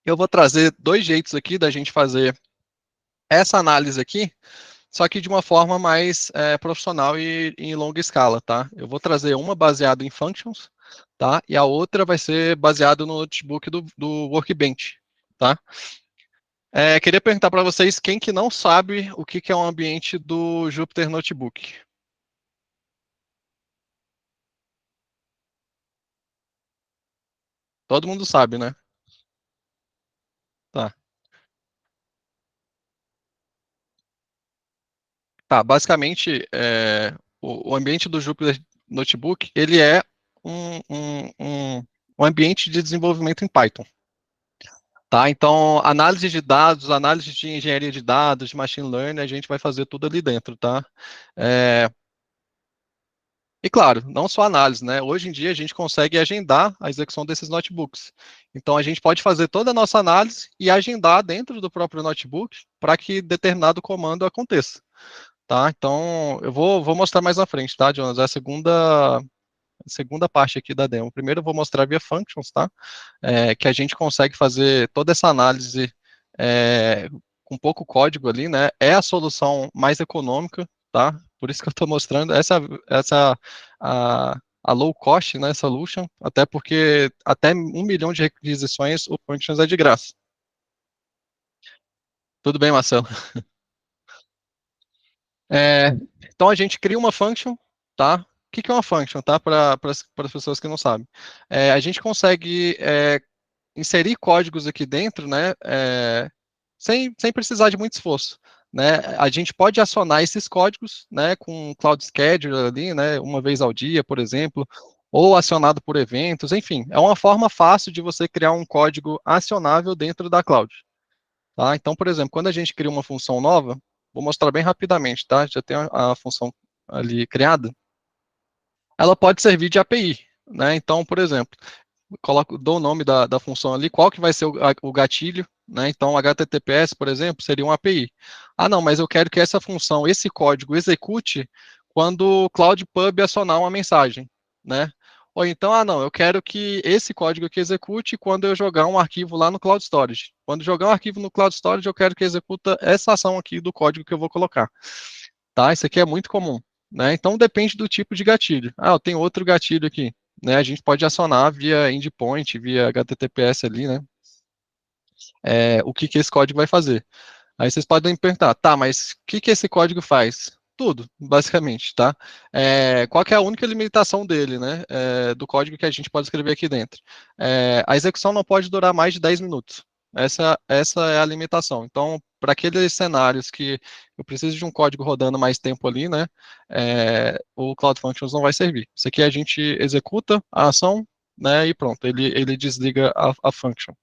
[SPEAKER 2] Eu vou trazer dois jeitos aqui da gente fazer essa análise aqui, só que de uma forma mais profissional e em longa escala, tá? Eu vou trazer uma baseada em functions, tá? E a outra vai ser baseada no notebook do Workbench, tá? Queria perguntar para vocês quem que não sabe o que que é um ambiente do Jupyter Notebook. Todo mundo sabe, né? Tá. Tá, basicamente, o ambiente do Jupyter Notebook, ele é um, um, um, um ambiente de desenvolvimento em Python. Tá, então, análise de dados, análise de engenharia de dados, de machine learning, a gente vai fazer tudo ali dentro, tá? É, e claro, não só análise, né? Hoje em dia a gente consegue agendar a execução desses notebooks. Então a gente pode fazer toda a nossa análise e agendar dentro do próprio notebook para que determinado comando aconteça. Tá? Então eu vou mostrar mais na frente, tá, Jonas? É a segunda parte aqui da demo. Primeiro eu vou mostrar via functions, tá? Que a gente consegue fazer toda essa análise com pouco código ali, né? É a solução mais econômica, tá? Por isso que eu estou mostrando a low cost, né, solution, até porque até 1 milhão de requisições o functions é de graça. Tudo bem, Marcelo? É, então a gente cria uma function, tá? O que que é uma function, tá? Para as pessoas que não sabem. A gente consegue inserir códigos aqui dentro, né? Sem precisar de muito esforço. Né? A gente pode acionar esses códigos, né, com Cloud Scheduler ali, né, uma vez ao dia, por exemplo, ou acionado por eventos, enfim, é uma forma fácil de você criar um código acionável dentro da cloud. Tá? Então, por exemplo, quando a gente cria uma função nova, vou mostrar bem rapidamente, tá? Já tem a função ali criada. Ela pode servir de API, né? Então, por exemplo, dou o nome da função ali, qual que vai ser o gatilho, né? Então, HTTPS, por exemplo, seria uma API. Ah, não, mas eu quero que essa função, esse código, execute quando o Cloud Pub acionar uma mensagem, né? Ou então, ah, não, eu quero que esse código aqui execute quando eu jogar um arquivo lá no Cloud Storage. Quando jogar um arquivo no Cloud Storage, eu quero que executa essa ação aqui do código que eu vou colocar. Tá? Isso aqui é muito comum, né? Então depende do tipo de gatilho. Ah, eu tenho outro gatilho aqui, né? A gente pode acionar via endpoint, via HTTPS ali, né? O que que esse código vai fazer? Aí vocês podem me perguntar, tá, mas o que que esse código faz? Tudo, basicamente, tá? Qual que é a única limitação dele, né? Do código que a gente pode escrever aqui dentro. A execução não pode durar mais de 10 minutos. Essa é a limitação. Então, para aqueles cenários que eu preciso de um código rodando mais tempo ali, né? O Cloud Functions não vai servir. Isso aqui a gente executa a ação, né? E pronto, ele desliga a function.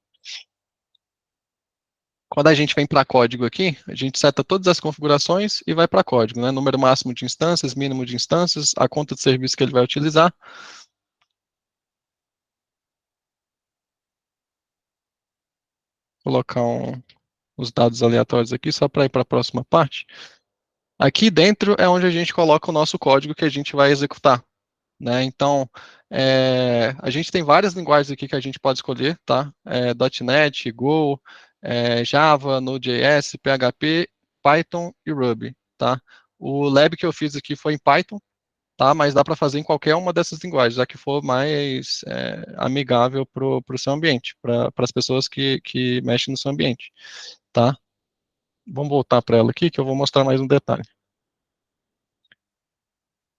[SPEAKER 2] Quando a gente vem para código aqui, a gente seta todas as configurações e vai para código, né? Número máximo de instâncias, mínimo de instâncias, a conta de serviço que ele vai utilizar. Vou colocar os dados aleatórios aqui só para ir para a próxima parte. Aqui dentro é onde a gente coloca o nosso código que a gente vai executar, né? Então, a gente tem várias linguagens aqui que a gente pode escolher, tá? .NET, Go, Java, Node.js, PHP, Python e Ruby, tá? O lab que eu fiz aqui foi em Python, tá? Mas dá para fazer em qualquer uma dessas linguagens, a que for mais amigável para o seu ambiente, para as pessoas que mexem no seu ambiente, tá? Vamos voltar para ela aqui, que eu vou mostrar mais um detalhe.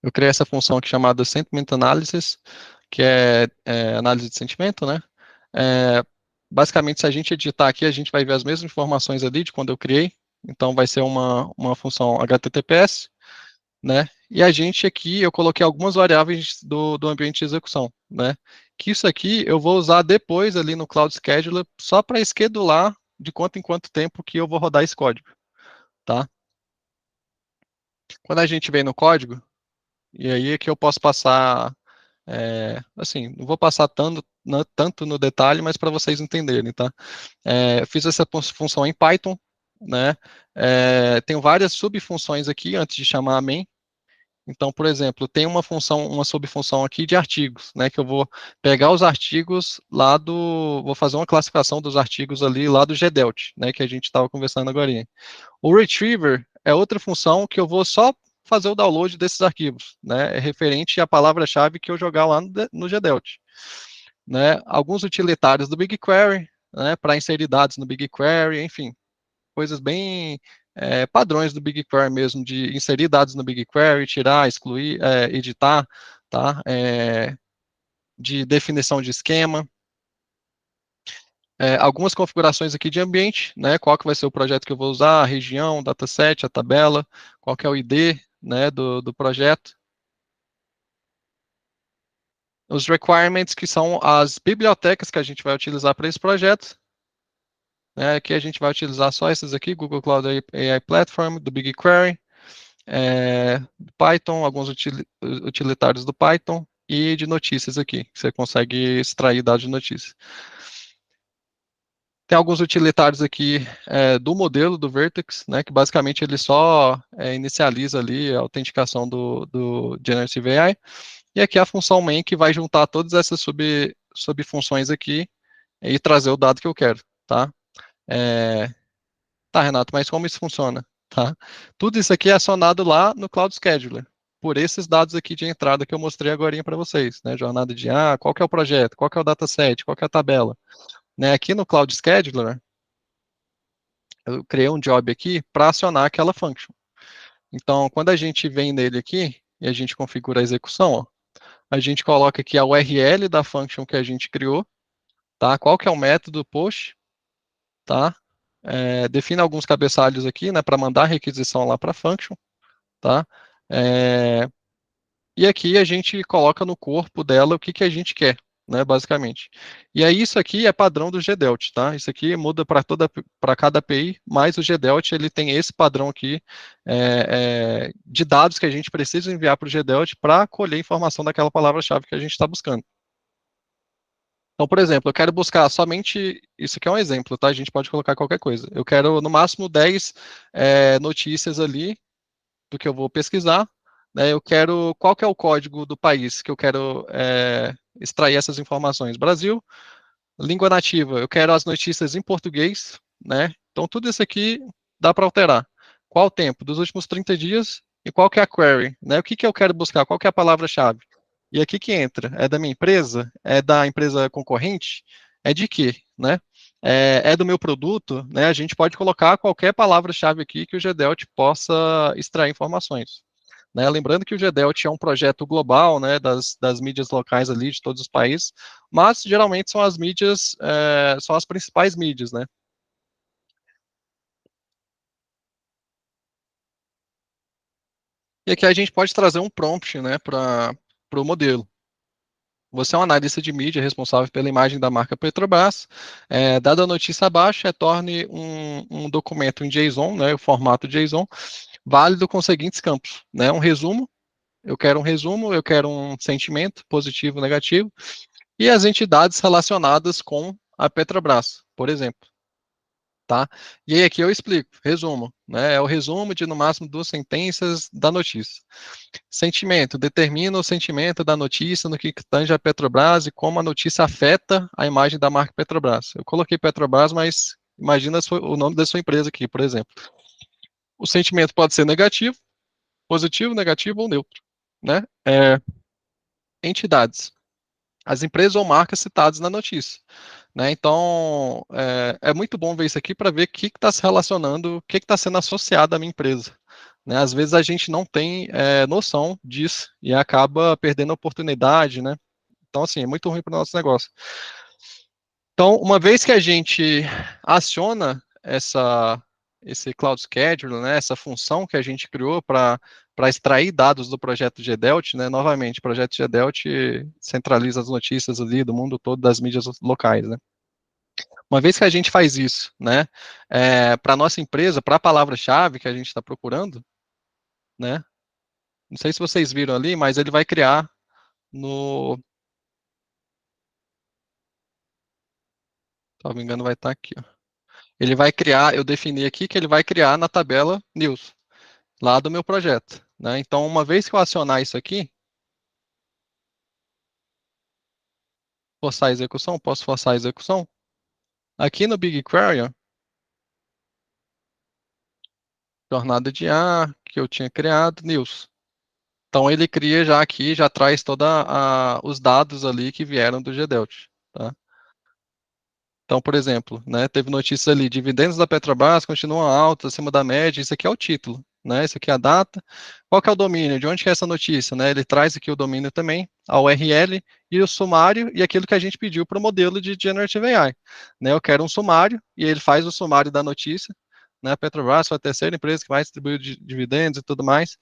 [SPEAKER 2] Eu criei essa função aqui chamada Sentiment Analysis, que é análise de sentimento, né? Basicamente, se a gente editar aqui, a gente vai ver as mesmas informações ali de quando eu criei. Então, vai ser uma função HTTPS, né? E a gente aqui, eu coloquei algumas variáveis do ambiente de execução, né? Que isso aqui eu vou usar depois ali no Cloud Scheduler, só para schedular de quanto em quanto tempo que eu vou rodar esse código, tá? Quando a gente vem no código, e aí é que eu posso passar, assim, não vou passar tanto no detalhe, mas para vocês entenderem, tá? Eu fiz essa função em Python, né? Tenho várias subfunções aqui antes de chamar a main. Então, por exemplo, tem uma subfunção aqui de artigos, né? Que eu vou pegar os artigos vou fazer uma classificação dos artigos ali lá do GDELT, né? Que a gente estava conversando agora. O retriever é outra função que eu vou só fazer o download desses arquivos, né? É referente à palavra-chave que eu jogar lá no GDELT, né? Alguns utilitários do BigQuery, né? Para inserir dados no BigQuery, enfim, coisas bem padrões do BigQuery mesmo, de inserir dados no BigQuery, tirar, excluir, editar, tá? De definição de esquema. Algumas configurações aqui de ambiente, né? Qual que vai ser o projeto que eu vou usar, a região, o dataset, a tabela, qual que é o ID, né, do projeto. Os requirements, que são as bibliotecas que a gente vai utilizar para esse projeto. Aqui a gente vai utilizar só essas aqui, Google Cloud AI Platform, do BigQuery, Python, alguns utilitários do Python, e de notícias aqui, que você consegue extrair dados de notícias. Tem alguns utilitários aqui do modelo do Vertex, né, que basicamente ele só inicializa ali a autenticação do Generative AI. E aqui a função main que vai juntar todas essas subfunções aqui e trazer o dado que eu quero, tá? Tá, Renato, mas como isso funciona? Tá? Tudo isso aqui é acionado lá no Cloud Scheduler, por esses dados aqui de entrada que eu mostrei agora para vocês, né? Jornada de qual que é o projeto, qual que é o dataset, qual que é a tabela. Né? Aqui no Cloud Scheduler, eu criei um job aqui para acionar aquela function. Então, quando a gente vem nele aqui e a gente configura a execução, ó, a gente coloca aqui a URL da function que a gente criou, tá? Qual que é o método push, tá? Define alguns cabeçalhos aqui, né, para mandar a requisição lá para a function, tá? E aqui a gente coloca no corpo dela o que a gente quer, né, basicamente. E aí isso aqui é padrão do GDELT, tá? Isso aqui muda para cada API, mas o GDELT ele tem esse padrão aqui de dados que a gente precisa enviar para o GDELT para colher informação daquela palavra-chave que a gente está buscando. Então, por exemplo, eu quero buscar somente, isso aqui é um exemplo, tá? A gente pode colocar qualquer coisa. Eu quero, no máximo, 10 notícias ali do que eu vou pesquisar, né? Eu quero, qual que é o código do país que eu quero extrair essas informações? Brasil, língua nativa, eu quero as notícias em português, né? Então, tudo isso aqui dá para alterar. Qual o tempo? Dos últimos 30 dias e qual que é a query, né? O que eu quero buscar? Qual que é a palavra-chave? E aqui que entra, é da minha empresa? É da empresa concorrente? É de quê, né? É do meu produto, né? A gente pode colocar qualquer palavra-chave aqui que o GDELT possa extrair informações. Né? Lembrando que o GDELT é um projeto global, né, das mídias locais ali de todos os países, mas geralmente são as mídias, são as principais mídias, né? E aqui a gente pode trazer um prompt, né, para o modelo. Você é um analista de mídia responsável pela imagem da marca Petrobras. Dada a notícia abaixo, retorne um documento em JSON, né, o formato JSON, válido com os seguintes campos, né, um resumo, eu quero um sentimento, positivo, negativo, e as entidades relacionadas com a Petrobras, por exemplo. Tá? E aí aqui eu explico, resumo, né? É o resumo de no máximo 2 sentenças da notícia. Sentimento, determina o sentimento da notícia no que tange a Petrobras e como a notícia afeta a imagem da marca Petrobras. Eu coloquei Petrobras, mas imagina o nome da sua empresa aqui, por exemplo. O sentimento pode ser negativo, positivo, negativo ou neutro. né? Entidades, as empresas ou marcas citadas na notícia, né? Então, é muito bom ver isso aqui para ver o que está se relacionando, o que está sendo associado à minha empresa. Né? Às vezes a gente não tem noção disso e acaba perdendo a oportunidade, né? Então, assim, é muito ruim para o nosso negócio. Então, uma vez que a gente aciona esse Cloud Scheduler, né, essa função que a gente criou para extrair dados do projeto GDELT, né, novamente, o projeto GDELT centraliza as notícias ali do mundo todo das mídias locais, né. Uma vez que a gente faz isso, né, para a nossa empresa, para a palavra-chave que a gente está procurando, né, não sei se vocês viram ali, mas ele vai criar no, se não me engano vai estar aqui, ó. Ele vai criar, eu defini aqui que ele vai criar na tabela News, lá do meu projeto, né? Então, uma vez que eu acionar isso aqui, forçar a execução, posso forçar a execução. Aqui no BigQuery, ó, jornada de A, que eu tinha criado, News. Então, ele cria já aqui, já traz todos os dados ali que vieram do GDELT, tá? Então, por exemplo, né, teve notícias ali, dividendos da Petrobras continuam altos, acima da média, isso aqui é o título, né, isso aqui é a data. Qual que é o domínio? De onde que é essa notícia? Né? Ele traz aqui o domínio também, a URL e o sumário e aquilo que a gente pediu para o modelo de Generative AI. Né, eu quero um sumário e ele faz o sumário da notícia, né, a Petrobras foi a terceira empresa que mais distribuiu dividendos e tudo mais.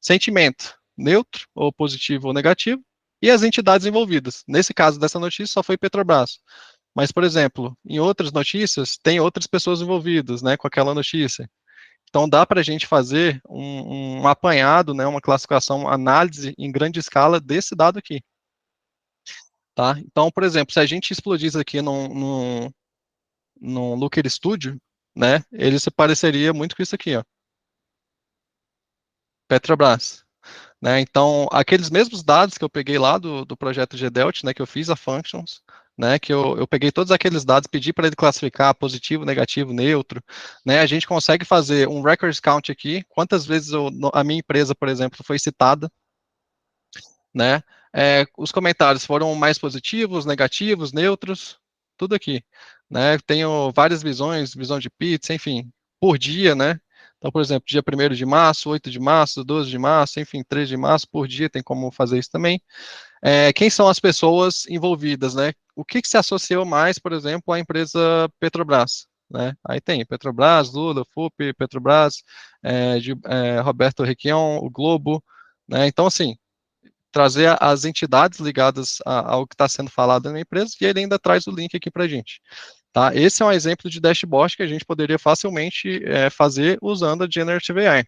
[SPEAKER 2] Sentimento, neutro ou positivo ou negativo, e as entidades envolvidas. Nesse caso dessa notícia só foi Petrobras. Mas, por exemplo, em outras notícias, tem outras pessoas envolvidas, né, com aquela notícia. Então, dá para a gente fazer um apanhado, né, uma classificação, uma análise em grande escala desse dado aqui. Tá? Então, por exemplo, se a gente explodir isso aqui num Looker Studio, né, ele se pareceria muito com isso aqui, ó, Petrobras. Né? Então, aqueles mesmos dados que eu peguei lá do projeto GDELT, né, que eu fiz a functions, né, que eu peguei todos aqueles dados, pedi para ele classificar positivo, negativo, neutro, né, a gente consegue fazer um records count aqui, quantas vezes a minha empresa, por exemplo, foi citada, né, os comentários foram mais positivos, negativos, neutros, tudo aqui, né, tenho várias visões, visão de pizza, enfim, por dia, né, então, por exemplo, dia 1º de março, 8 de março, 12 de março, enfim, 3 de março, por dia, tem como fazer isso também. Quem são as pessoas envolvidas, né? O que se associou mais, por exemplo, à empresa Petrobras? Né? Aí tem Petrobras, Lula, FUP, Petrobras, Roberto Requião, o Globo, né? Então, assim, trazer as entidades ligadas ao que está sendo falado na empresa e ele ainda traz o link aqui para a gente. Tá? Esse é um exemplo de dashboard que a gente poderia facilmente fazer usando a Generative AI.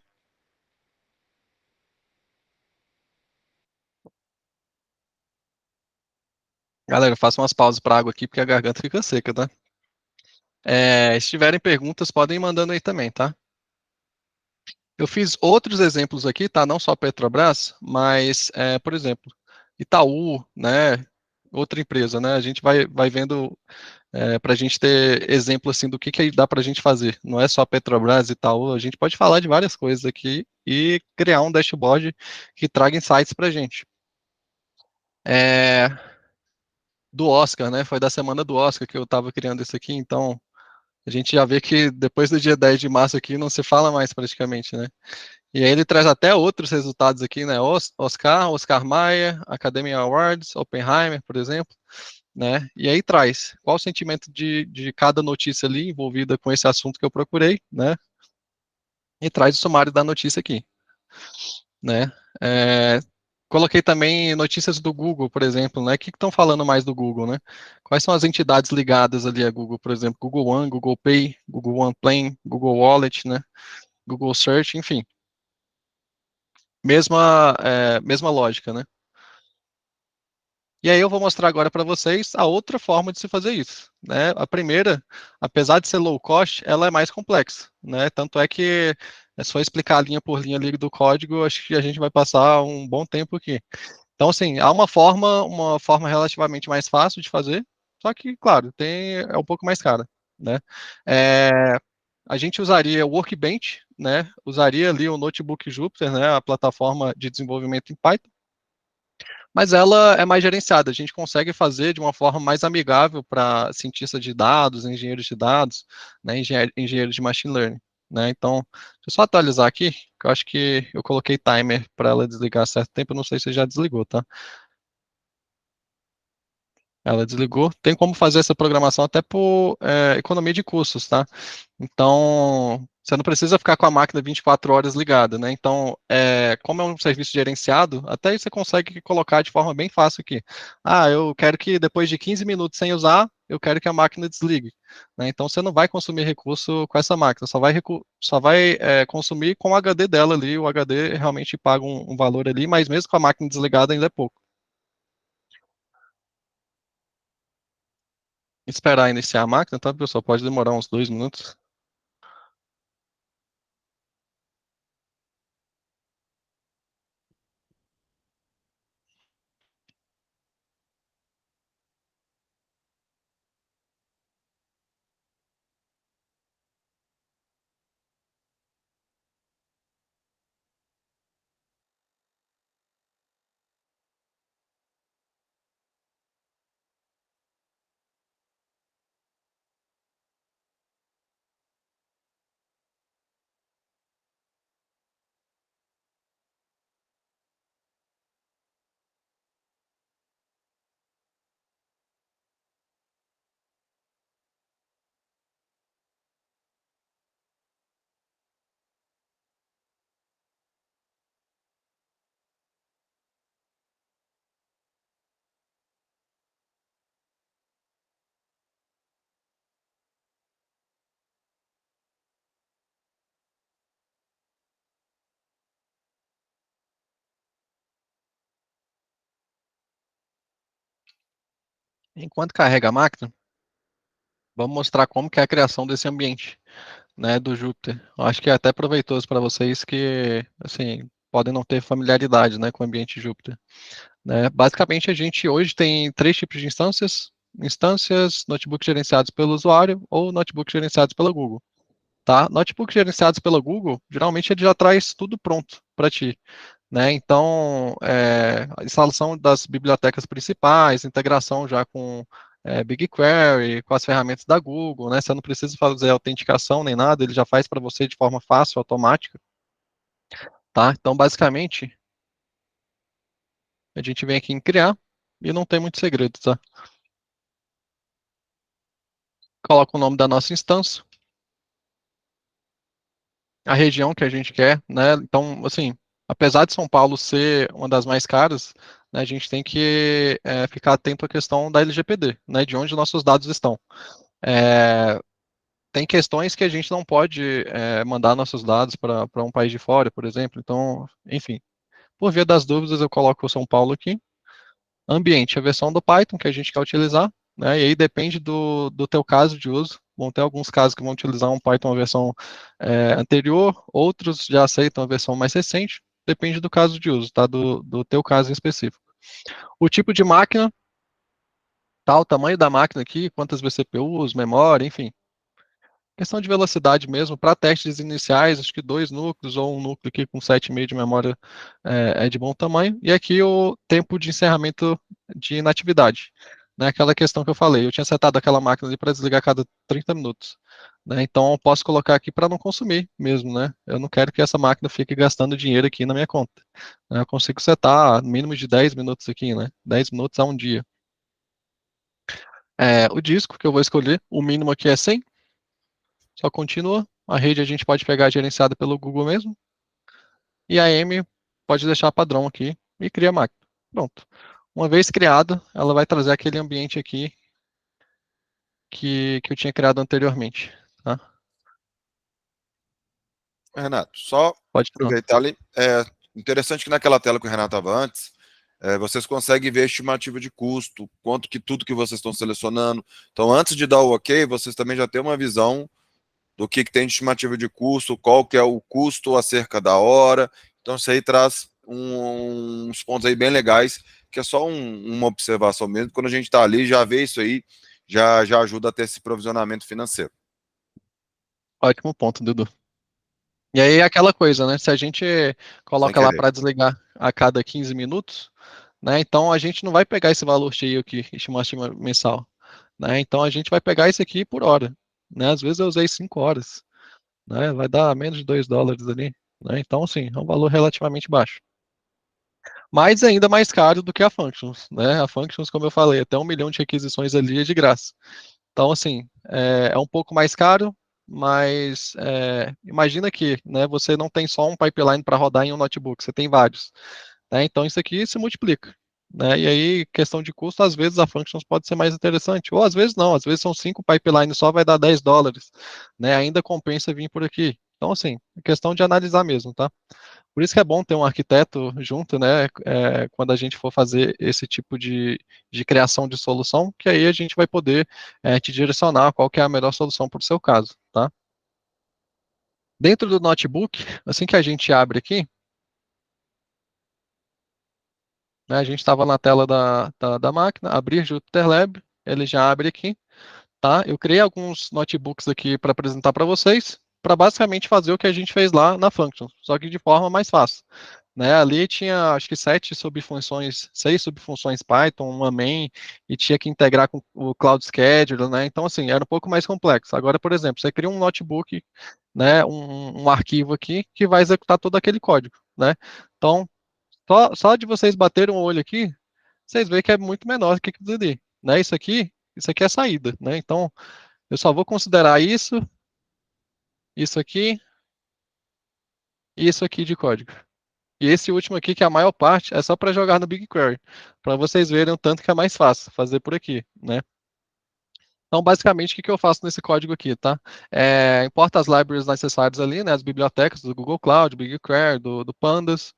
[SPEAKER 2] Galera, faça umas pausas para água aqui, porque a garganta fica seca, tá? Se tiverem perguntas, podem ir mandando aí também, tá? Eu fiz outros exemplos aqui, tá? Não só Petrobras, mas, por exemplo, Itaú, né? Outra empresa, né? A gente vai vendo para a gente ter exemplo assim do que dá para a gente fazer. Não é só Petrobras e Itaú, a gente pode falar de várias coisas aqui e criar um dashboard que traga insights para a gente. É, do Oscar, né? Foi da semana do Oscar que eu estava criando isso aqui, então a gente já vê que depois do dia 10 de março aqui não se fala mais praticamente, né? E aí ele traz até outros resultados aqui, né? Oscar Mayer, Academy Awards, Oppenheimer, por exemplo, né? E aí traz qual o sentimento de cada notícia ali envolvida com esse assunto que eu procurei, né? E traz o sumário da notícia aqui, né? É, coloquei também notícias do Google, por exemplo, né? O que estão falando mais do Google, né? Quais são as entidades ligadas ali a Google, por exemplo, Google One, Google Pay, Google One Play, Google Wallet, né? Google Search, enfim, mesma lógica, né? E aí eu vou mostrar agora para vocês a outra forma de se fazer isso, né? A primeira, apesar de ser low cost, ela é mais complexa, né? Tanto é que é só explicar linha por linha ali do código, acho que a gente vai passar um bom tempo aqui. Então, assim, há uma forma relativamente mais fácil de fazer, só que, claro, é um pouco mais cara, né? É, a gente usaria o Workbench, né? Usaria ali o Notebook Jupyter, né? A plataforma de desenvolvimento em Python, mas ela é mais gerenciada. A gente consegue fazer de uma forma mais amigável para cientistas de dados, engenheiros de dados, né? Engenheiros de machine learning, né? Então, deixa eu só atualizar aqui, que eu acho que eu coloquei timer para ela desligar a certo tempo. Eu não sei se já desligou, tá? Ela desligou. Tem como fazer essa programação até por economia de custos, tá? Então, você não precisa ficar com a máquina 24 horas ligada, né? Então, como é um serviço gerenciado, até isso você consegue colocar de forma bem fácil aqui. Ah, eu quero que depois de 15 minutos sem usar, eu quero que a máquina desligue, né? Então, você não vai consumir recurso com essa máquina, só vai consumir com o HD dela ali. O HD realmente paga um valor ali, mas mesmo com a máquina desligada ainda é pouco. Esperar iniciar a máquina, tá, pessoal? Pode demorar uns 2 minutos. Enquanto carrega a máquina, vamos mostrar como que é a criação desse ambiente, né, do Jupyter. Eu acho que é até proveitoso para vocês que, assim, podem não ter familiaridade, né, com o ambiente Jupyter, né? Basicamente, a gente hoje tem três tipos de instâncias: notebooks gerenciados pelo usuário ou notebooks gerenciados pela Google. Tá? Notebooks gerenciados pela Google, geralmente ele já traz tudo pronto para ti, né? Então, a instalação das bibliotecas principais, integração já com BigQuery, com as ferramentas da Google, né? Você não precisa fazer autenticação nem nada, ele já faz para você de forma fácil, automática, tá? Então, basicamente, a gente vem aqui em criar e não tem muito segredo, tá? Coloca o nome da nossa instância, a região que a gente quer, né? Então, assim, apesar de São Paulo ser uma das mais caras, né, a gente tem que ficar atento à questão da LGPD, né? De onde nossos dados estão. É, tem questões que a gente não pode mandar nossos dados para um país de fora, por exemplo. Então, enfim, por via das dúvidas, eu coloco o São Paulo aqui. Ambiente, a versão do Python que a gente quer utilizar, né? E aí depende do teu caso de uso. Vão ter alguns casos que vão utilizar um Python versão anterior, outros já aceitam a versão mais recente. Depende do caso de uso, tá? Do teu caso em específico. O tipo de máquina, tá? O tamanho da máquina aqui, quantas vCPUs, memória, enfim. Questão de velocidade mesmo, para testes iniciais, acho que 2 núcleos ou um núcleo aqui com 7,5 de memória é de bom tamanho. E aqui o tempo de encerramento de inatividade. Né, aquela questão que eu falei, eu tinha setado aquela máquina ali para desligar a cada 30 minutos. Né, então eu posso colocar aqui para não consumir mesmo, né? Eu não quero que essa máquina fique gastando dinheiro aqui na minha conta. Né, eu consigo setar mínimo de 10 minutos aqui, né? 10 minutos a um dia. O disco que eu vou escolher, o mínimo aqui é 100. Só continua. A rede a gente pode pegar gerenciada pelo Google mesmo. E a M pode deixar padrão aqui e cria a máquina. Pronto. Uma vez criada, ela vai trazer aquele ambiente aqui que eu tinha criado anteriormente. Tá?
[SPEAKER 1] Renato, só
[SPEAKER 2] Pode pronto.
[SPEAKER 1] aproveitar ali. É interessante que naquela tela que o Renato estava antes, vocês conseguem ver a estimativa de custo, quanto que tudo que vocês estão selecionando. Então, antes de dar o OK, vocês também já têm uma visão do que tem de estimativa de custo, qual que é o custo acerca da hora. Então, isso aí traz uns pontos aí bem legais, que é só uma observação mesmo. Quando a gente está ali, já vê isso aí, já ajuda a ter esse provisionamento financeiro.
[SPEAKER 2] Ótimo ponto, Dudu. E aí é aquela coisa, né? Se a gente
[SPEAKER 1] sem
[SPEAKER 2] coloca lá
[SPEAKER 1] querer.
[SPEAKER 2] para desligar a cada 15 minutos, né? Então a gente não vai pegar esse valor cheio aqui, estimativa mensal, né? Então a gente vai pegar isso aqui por hora, né? Às vezes eu usei 5 horas, né? Vai dar menos de US$ 2 ali, né? Então, assim, é um valor relativamente baixo. Mas ainda mais caro do que a Functions, né? A Functions, como eu falei, até 1 milhão de requisições ali é de graça. Então, assim, é um pouco mais caro, mas imagina que, né, você não tem só um pipeline para rodar em um notebook, você tem vários, né? Então, isso aqui se multiplica, né? E aí, questão de custo, às vezes a Functions pode ser mais interessante, ou às vezes não, às vezes são 5 pipelines só, vai dar US$ 10, né? Ainda compensa vir por aqui. Então, assim, é questão de analisar mesmo, tá? Por isso que é bom ter um arquiteto junto, né? Quando a gente for fazer esse tipo de criação de solução, que aí a gente vai poder te direcionar qual que é a melhor solução para o seu caso, tá? Dentro do notebook, assim que a gente abre aqui, né, a gente estava na tela da máquina, abrir Jupyter Lab, ele já abre aqui, tá? Eu criei alguns notebooks aqui para apresentar para vocês, para basicamente fazer o que a gente fez lá na Function, só que de forma mais fácil. Né, ali tinha acho que 7 subfunções, 6 subfunções Python, uma main, e tinha que integrar com o Cloud Scheduler, né? Então, assim, era um pouco mais complexo. Agora, por exemplo, você cria um notebook, né, um arquivo aqui que vai executar todo aquele código, né? Então, só de vocês baterem um olho aqui, vocês veem que é muito menor do que aquilo ali, né? Isso aqui é a saída, né? Então, eu só vou considerar isso aqui e isso aqui de código. E esse último aqui, que é a maior parte, é só para jogar no BigQuery, para vocês verem o tanto que é mais fácil fazer por aqui, né? Então, basicamente, o que que eu faço nesse código aqui, tá? Importa as libraries necessárias ali, né? As bibliotecas do Google Cloud, BigQuery, do Pandas,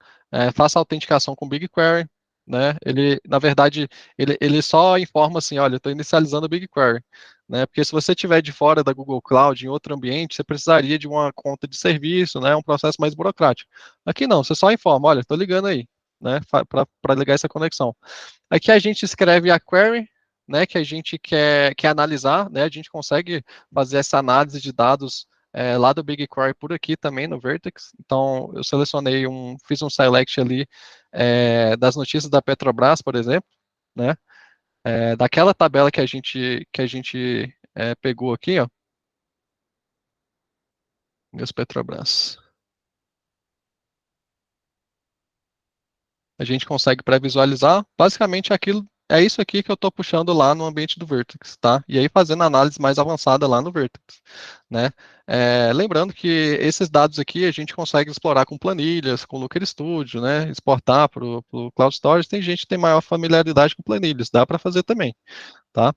[SPEAKER 2] faço a autenticação com BigQuery, né? Ele, na verdade, ele só informa assim, olha, eu estou inicializando o BigQuery, né? Porque se você estiver de fora da Google Cloud, em outro ambiente, você precisaria de uma conta de serviço, né? Um processo mais burocrático. Aqui não, você só informa, olha, estou ligando aí, né? Para ligar essa conexão. Aqui a gente escreve a query, né, que a gente quer analisar, né, a gente consegue fazer essa análise de dados lá do BigQuery por aqui também no Vertex. Então, eu selecionei fiz um select ali das notícias da Petrobras, por exemplo, né, daquela tabela que a gente pegou aqui, ó, News Petrobras. A gente consegue pré-visualizar. Basicamente, é isso aqui que eu estou puxando lá no ambiente do Vertex, tá? E aí fazendo análise mais avançada lá no Vertex, né? Lembrando que esses dados aqui a gente consegue explorar com planilhas, com Looker Studio, né? Exportar para o Cloud Storage. Tem gente que tem maior familiaridade com planilhas, dá para fazer também, tá?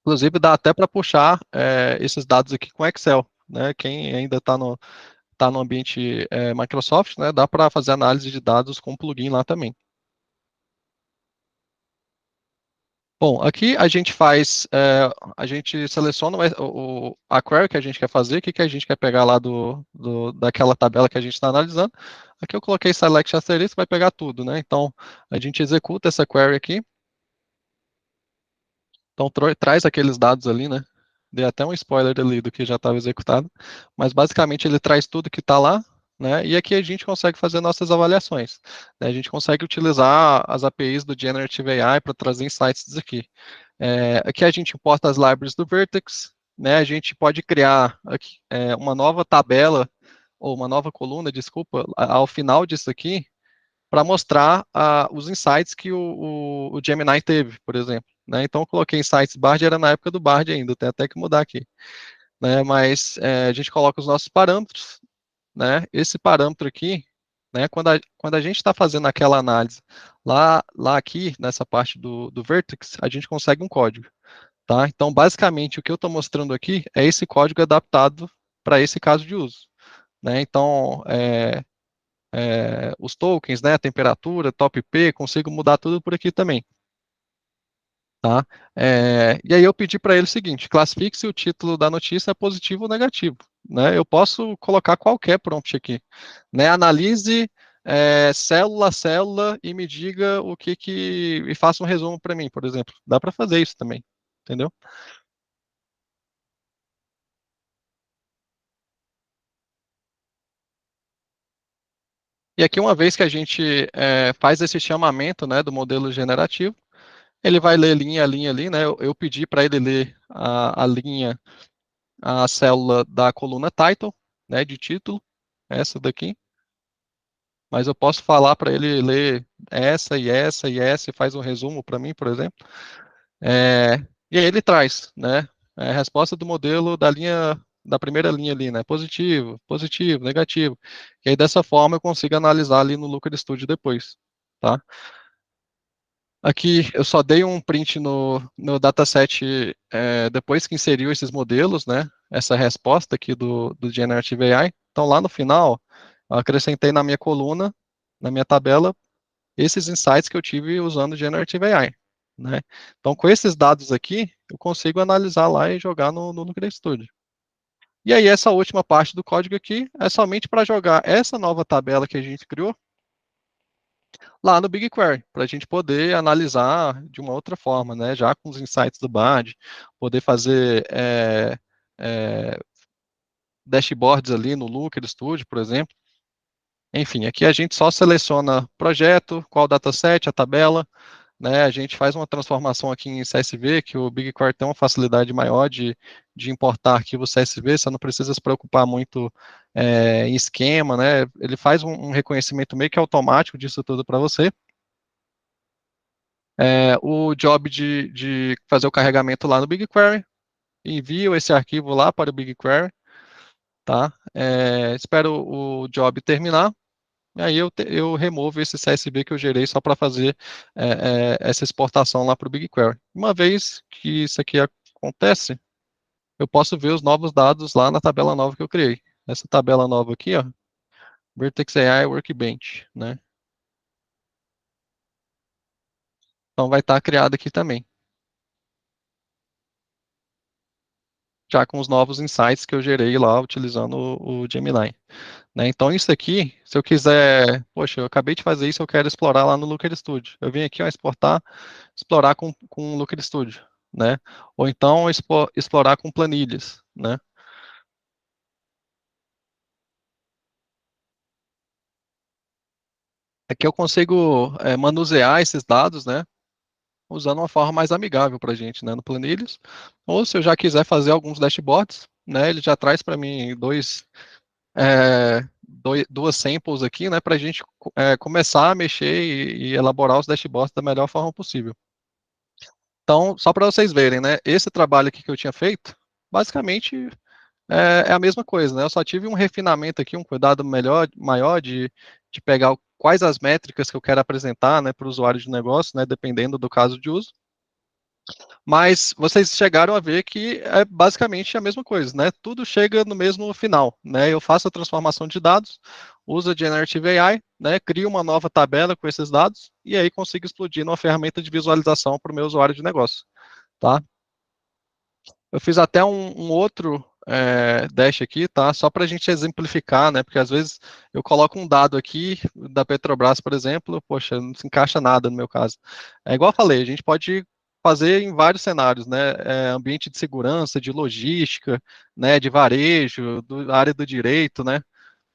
[SPEAKER 2] Inclusive, dá até para puxar esses dados aqui com Excel, né? Quem ainda tá no ambiente Microsoft, né? Dá para fazer análise de dados com plugin lá também. Bom, aqui a gente seleciona a query que a gente quer fazer, o que que a gente quer pegar lá daquela tabela que a gente está analisando. Aqui eu coloquei select asterisk, vai pegar tudo, né? Então, a gente executa essa query aqui, então traz aqueles dados ali, né? Dei até um spoiler ali do que já estava executado, mas basicamente ele traz tudo que está lá, né? E aqui a gente consegue fazer nossas avaliações, né? A gente consegue utilizar as APIs do Generative AI para trazer insights disso aqui. Aqui a gente importa as libraries do Vertex, né? A gente pode criar aqui, uma nova tabela ou uma nova coluna, desculpa, ao final disso aqui, para mostrar os insights que o Gemini teve, por exemplo. Né? Então, eu coloquei insights Bard, era na época do Bard ainda, tem até que mudar aqui. Né? Mas a gente coloca os nossos parâmetros, né? Esse parâmetro aqui, né? Quando a gente está fazendo aquela análise lá aqui, nessa parte do Vertex, a gente consegue um código. Tá? Então, basicamente, o que eu estou mostrando aqui é esse código adaptado para esse caso de uso. Né? Então, os tokens, né, a temperatura, top P, consigo mudar tudo por aqui também. Tá? E aí eu pedi para ele o seguinte: classifique se o título da notícia é positivo ou negativo. Né? Eu posso colocar qualquer prompt aqui. Né? Analise célula a célula e me diga e faça um resumo para mim, por exemplo. Dá para fazer isso também, entendeu? E aqui, uma vez que a gente faz esse chamamento, né, do modelo generativo, ele vai ler linha a linha ali, né? Eu pedi para ele ler a linha, a célula da coluna title, né, de título, essa daqui. Mas eu posso falar para ele ler essa e essa e essa e faz um resumo para mim, por exemplo. É, e aí ele traz, né, a resposta do modelo da linha, da primeira linha ali, né, positivo, positivo, negativo. E aí dessa forma eu consigo analisar ali no Looker Studio depois, tá? Aqui eu só dei um print no dataset depois que inseriu esses modelos, né? Essa resposta aqui do Generative AI. Então lá no final, eu acrescentei na minha coluna, na minha tabela, esses insights que eu tive usando o Generative AI, né? Então com esses dados aqui, eu consigo analisar lá e jogar no Looker Studio. E aí essa última parte do código aqui é somente para jogar essa nova tabela que a gente criou lá no BigQuery, para a gente poder analisar de uma outra forma, né? Já com os insights do BAD, poder fazer dashboards ali no Looker Studio, por exemplo. Enfim, aqui a gente só seleciona projeto, qual dataset, a tabela, né? A gente faz uma transformação aqui em CSV, que o BigQuery tem uma facilidade maior de importar arquivos CSV, você não precisa se preocupar muito em esquema, né? Ele faz um reconhecimento meio que automático disso tudo para você. O job de fazer o carregamento lá no BigQuery, envio esse arquivo lá para o BigQuery, tá? Espero o job terminar, e aí eu removo esse CSV que eu gerei só para fazer essa exportação lá para o BigQuery. Uma vez que isso aqui acontece, eu posso ver os novos dados lá na tabela nova que eu criei. Essa tabela nova aqui, ó, Vertex AI Workbench, né? Então vai estar criado aqui também, já com os novos insights que eu gerei lá utilizando o Gemini. Né? Então, isso aqui, se eu quiser, poxa, eu acabei de fazer isso, eu quero explorar lá no Looker Studio. Eu vim aqui, ó, exportar, explorar com o Looker Studio, né? Ou então explorar com planilhas, né? Aqui eu consigo manusear esses dados, né? Usando uma forma mais amigável para a gente, né? No planilhas. Ou se eu já quiser fazer alguns dashboards, né? Ele já traz para mim duas samples aqui, né, para a gente começar a mexer e elaborar os dashboards da melhor forma possível. Então, só para vocês verem, né, esse trabalho aqui que eu tinha feito, basicamente é a mesma coisa, né, eu só tive um refinamento aqui, um cuidado maior de pegar quais as métricas que eu quero apresentar, né, para o usuário de negócio, né, dependendo do caso de uso. Mas vocês chegaram a ver que é basicamente a mesma coisa, né? Tudo chega no mesmo final, né? Eu faço a transformação de dados, uso a Generative AI, né? Crio uma nova tabela com esses dados e aí consigo explodir numa ferramenta de visualização para o meu usuário de negócio, tá? Eu fiz até um outro dash aqui, tá? Só para a gente exemplificar, né? Porque às vezes eu coloco um dado aqui da Petrobras, por exemplo, poxa, não se encaixa nada no meu caso. É igual eu falei, a gente pode fazer em vários cenários, né? Ambiente de segurança, de logística, né? De varejo, área do direito, né?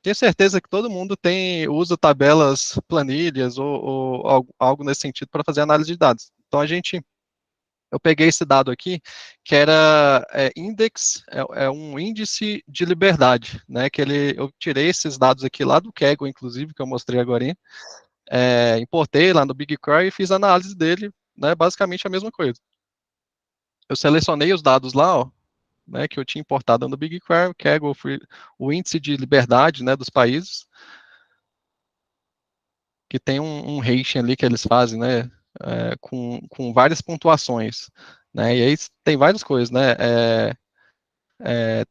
[SPEAKER 2] Tenho certeza que todo mundo usa tabelas, planilhas ou algo nesse sentido para fazer análise de dados. Então eu peguei esse dado aqui, que era index, um índice de liberdade, né? Eu tirei esses dados aqui lá do Kaggle, inclusive, que eu mostrei agora, importei lá no BigQuery e fiz a análise dele, né? Basicamente a mesma coisa. Eu selecionei os dados lá, ó, né? Que eu tinha importado no BigQuery, Kaggle, o índice de liberdade, né? Dos países, que tem um rating ali que eles fazem, né? Com várias pontuações, né? E aí tem várias coisas, né?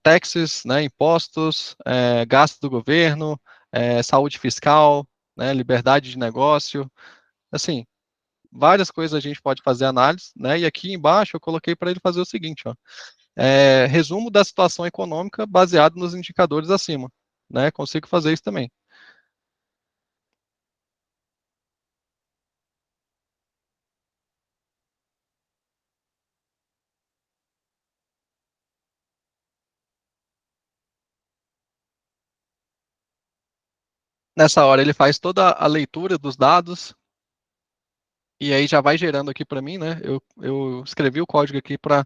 [SPEAKER 2] Taxes, né, impostos, gasto do governo, saúde fiscal, né, liberdade de negócio, assim, várias coisas a gente pode fazer análise, né, e aqui embaixo eu coloquei para ele fazer o seguinte, ó, resumo da situação econômica baseado nos indicadores acima, né, consigo fazer isso também. Nessa hora ele faz toda a leitura dos dados e aí já vai gerando aqui para mim, né? Eu escrevi o código aqui para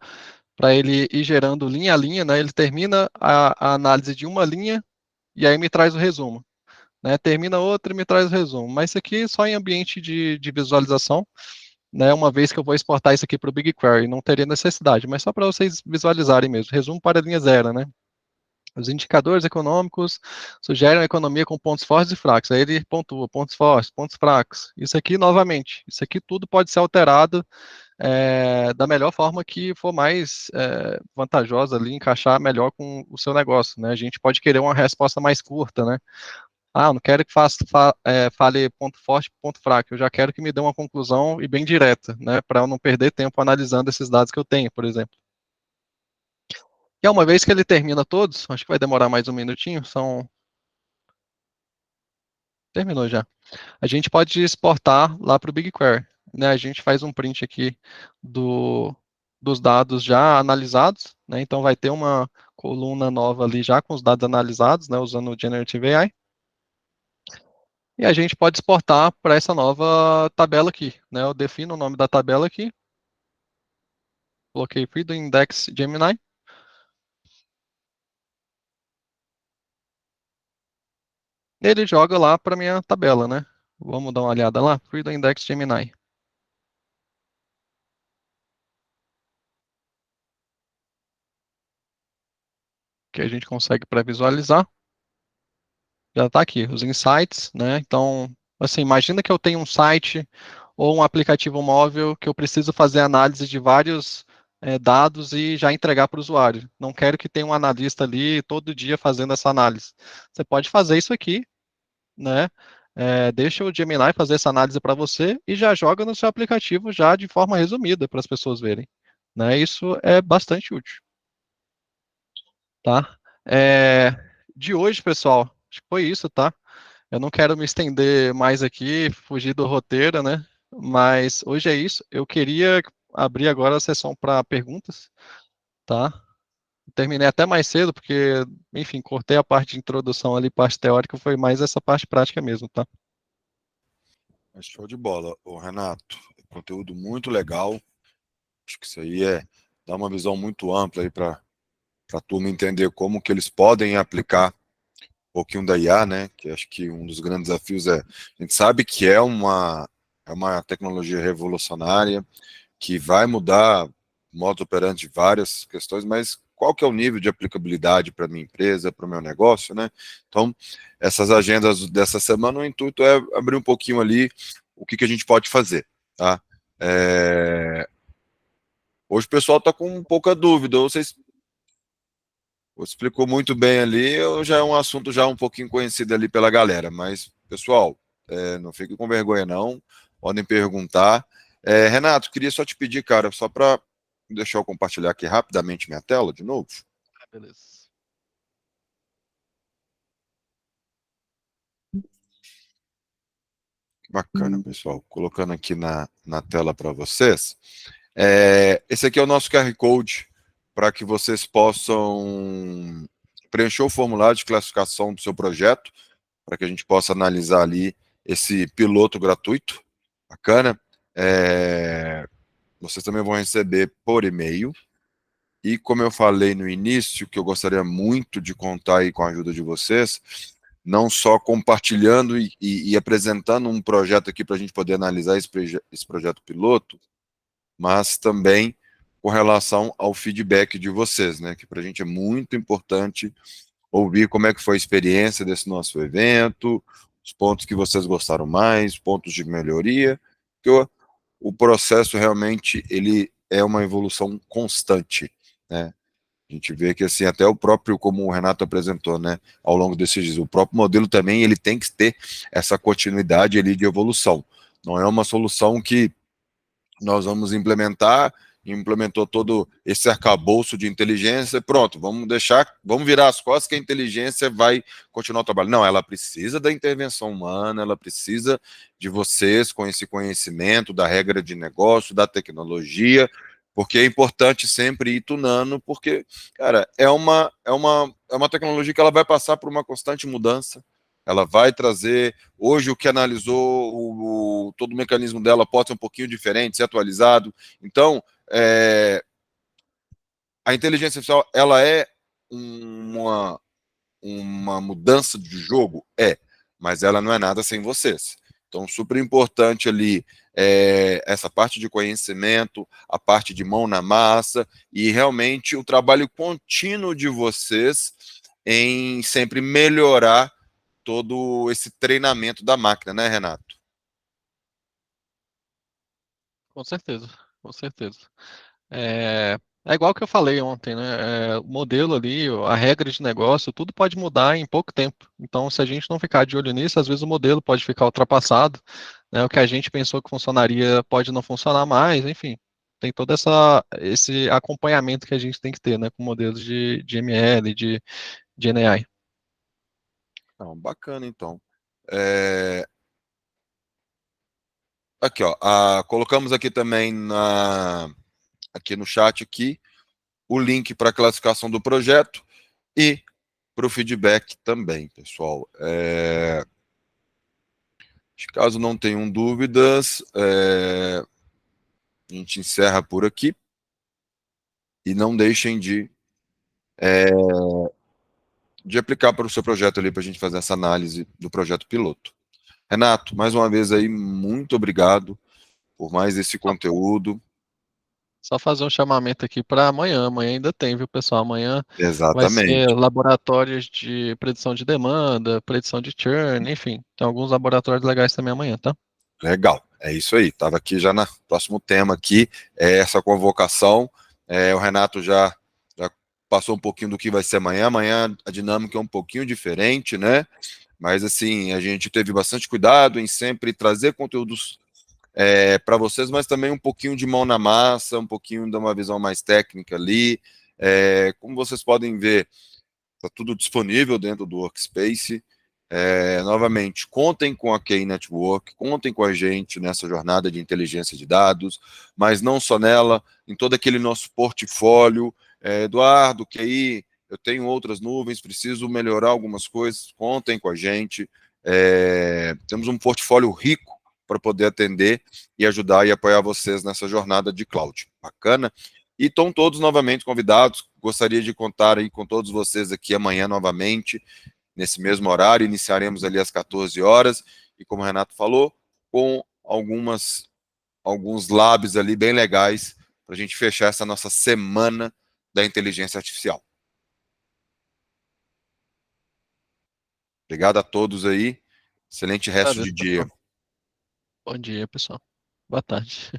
[SPEAKER 2] ele ir gerando linha a linha, né? Ele termina a análise de uma linha e aí me traz o resumo, né? Termina outra e me traz o resumo. Mas isso aqui é só em ambiente de visualização, né? Uma vez que eu vou exportar isso aqui para o BigQuery, não teria necessidade, mas só para vocês visualizarem mesmo. Resumo para a linha zero, né? Os indicadores econômicos sugerem uma economia com pontos fortes e fracos. Aí ele pontua pontos fortes, pontos fracos. Isso aqui, novamente, isso aqui tudo pode ser alterado da melhor forma que for mais vantajosa ali, encaixar melhor com o seu negócio, né? A gente pode querer uma resposta mais curta, né? Ah, eu não quero que fale ponto forte, ponto fraco. Eu já quero que me dê uma conclusão e bem direta, né? Para eu não perder tempo analisando esses dados que eu tenho, por exemplo. E uma vez que ele termina todos, acho que vai demorar mais um minutinho, terminou já. A gente pode exportar lá para o BigQuery, né? A gente faz um print aqui do, dos dados já analisados, né? Então vai ter uma coluna nova ali já com os dados analisados, né? Usando o Generative AI. E a gente pode exportar para essa nova tabela aqui, né? Eu defino o nome da tabela aqui, coloquei Freedom Index Gemini. Ele joga lá para minha tabela, né? Vamos dar uma olhada lá, Freedom Index Gemini, que a gente consegue pré-visualizar. Já está aqui, os insights, né? Então, assim, imagina que eu tenho um site ou um aplicativo móvel que eu preciso fazer análise de vários dados e já entregar para o usuário. Não quero que tenha um analista ali todo dia fazendo essa análise. Você pode fazer isso aqui, né? Deixa o Gemini fazer essa análise para você e já joga no seu aplicativo já de forma resumida para as pessoas verem, né? Isso é bastante útil, tá? É, de hoje, pessoal, acho que foi isso, tá? Eu não quero me estender mais aqui, fugir do roteiro, né? Mas hoje é isso. Eu queria abrir agora a sessão para perguntas, tá? Terminei até mais cedo, porque, enfim, cortei a parte de introdução ali, parte teórica, foi mais essa parte prática mesmo, tá?
[SPEAKER 1] Show de bola, ô Renato. Conteúdo muito legal. Acho que isso aí dá uma visão muito ampla aí para a turma entender como que eles podem aplicar um pouquinho da IA, né? Que acho que um dos grandes desafios a gente sabe que é uma tecnologia revolucionária que vai mudar o modo operante de várias questões, mas qual que é o nível de aplicabilidade para a minha empresa, para o meu negócio, né? Então, essas agendas dessa semana, o intuito é abrir um pouquinho ali o que a gente pode fazer, tá? Hoje o pessoal está com pouca dúvida, vocês explicou muito bem ali, já é um assunto já um pouquinho conhecido ali pela galera, mas, pessoal, não fiquem com vergonha não, podem perguntar. Renato, queria só te pedir, cara, só para deixar eu compartilhar aqui rapidamente minha tela de novo.
[SPEAKER 2] Beleza.
[SPEAKER 1] Bacana, pessoal. Colocando aqui na tela para vocês. Esse aqui é o nosso QR Code para que vocês possam preencher o formulário de classificação do seu projeto, para que a gente possa analisar ali esse piloto gratuito. Bacana. Vocês também vão receber por e-mail. E como eu falei no início, que eu gostaria muito de contar aí com a ajuda de vocês, não só compartilhando e apresentando um projeto aqui para a gente poder analisar esse projeto piloto, mas também com relação ao feedback de vocês, né? Que para a gente é muito importante ouvir como é que foi a experiência desse nosso evento, os pontos que vocês gostaram mais, pontos de melhoria, que o processo realmente ele é uma evolução constante, né? A gente vê que assim até o próprio, como o Renato apresentou, né, ao longo desses dias, o próprio modelo também ele tem que ter essa continuidade ali de evolução. Não é uma solução que nós vamos implementar, implementou todo esse arcabouço de inteligência, pronto, vamos virar as costas que a inteligência vai continuar o trabalho. Não, ela precisa da intervenção humana, ela precisa de vocês com esse conhecimento da regra de negócio, da tecnologia, porque é importante sempre ir tunando, porque, cara, é uma tecnologia que ela vai passar por uma constante mudança, ela vai trazer, hoje o que analisou, todo o mecanismo dela pode ser um pouquinho diferente, ser atualizado. Então, a inteligência artificial, ela é uma mudança de jogo? É, mas ela não é nada sem vocês. Então, super importante ali essa parte de conhecimento, a parte de mão na massa e realmente o trabalho contínuo de vocês em sempre melhorar todo esse treinamento da máquina, né, Renato?
[SPEAKER 2] Com certeza, com certeza. É igual que eu falei ontem, né? O modelo ali, a regra de negócio, tudo pode mudar em pouco tempo. Então, se a gente não ficar de olho nisso, às vezes o modelo pode ficar ultrapassado, né? O que a gente pensou que funcionaria pode não funcionar mais, enfim. Tem todo esse acompanhamento que a gente tem que ter, né? Com modelos de ML, de NAI.
[SPEAKER 1] Não, bacana, então. É, aqui, ó, colocamos aqui também aqui no chat aqui o link para a classificação do projeto e para o feedback também, pessoal. Caso não tenham dúvidas, a gente encerra por aqui e não deixem de aplicar para o seu projeto ali para a gente fazer essa análise do projeto piloto. Renato, mais uma vez aí, muito obrigado por mais esse
[SPEAKER 2] Só,
[SPEAKER 1] conteúdo.
[SPEAKER 2] só fazer um chamamento aqui para amanhã. Amanhã ainda tem, viu, pessoal? Amanhã vai ser
[SPEAKER 1] Exatamente.
[SPEAKER 2] laboratórios de predição de demanda, predição de churn, enfim. Tem alguns laboratórios legais também amanhã, tá?
[SPEAKER 1] Legal, é isso aí. Estava aqui já no próximo tema aqui, é essa convocação. O Renato já passou um pouquinho do que vai ser amanhã. Amanhã a dinâmica é um pouquinho diferente, né? Mas assim, a gente teve bastante cuidado em sempre trazer conteúdos para vocês, mas também um pouquinho de mão na massa, um pouquinho de uma visão mais técnica ali. Como vocês podem ver, está tudo disponível dentro do Workspace. Novamente, contem com a Key Network, contem com a gente nessa jornada de inteligência de dados, mas não só nela, em todo aquele nosso portfólio. Eduardo, QI, eu tenho outras nuvens, preciso melhorar algumas coisas, contem com a gente. Temos um portfólio rico para poder atender e ajudar e apoiar vocês nessa jornada de cloud. Bacana? E estão todos novamente convidados. Gostaria de contar aí com todos vocês aqui amanhã novamente, nesse mesmo horário. Iniciaremos ali às 14 horas. E como o Renato falou, com alguns labs ali bem legais para a gente fechar essa nossa semana da inteligência artificial. Obrigado a todos aí. Excelente resto de
[SPEAKER 2] Agradeço,
[SPEAKER 1] dia.
[SPEAKER 2] pessoal. Bom dia, pessoal. Boa tarde.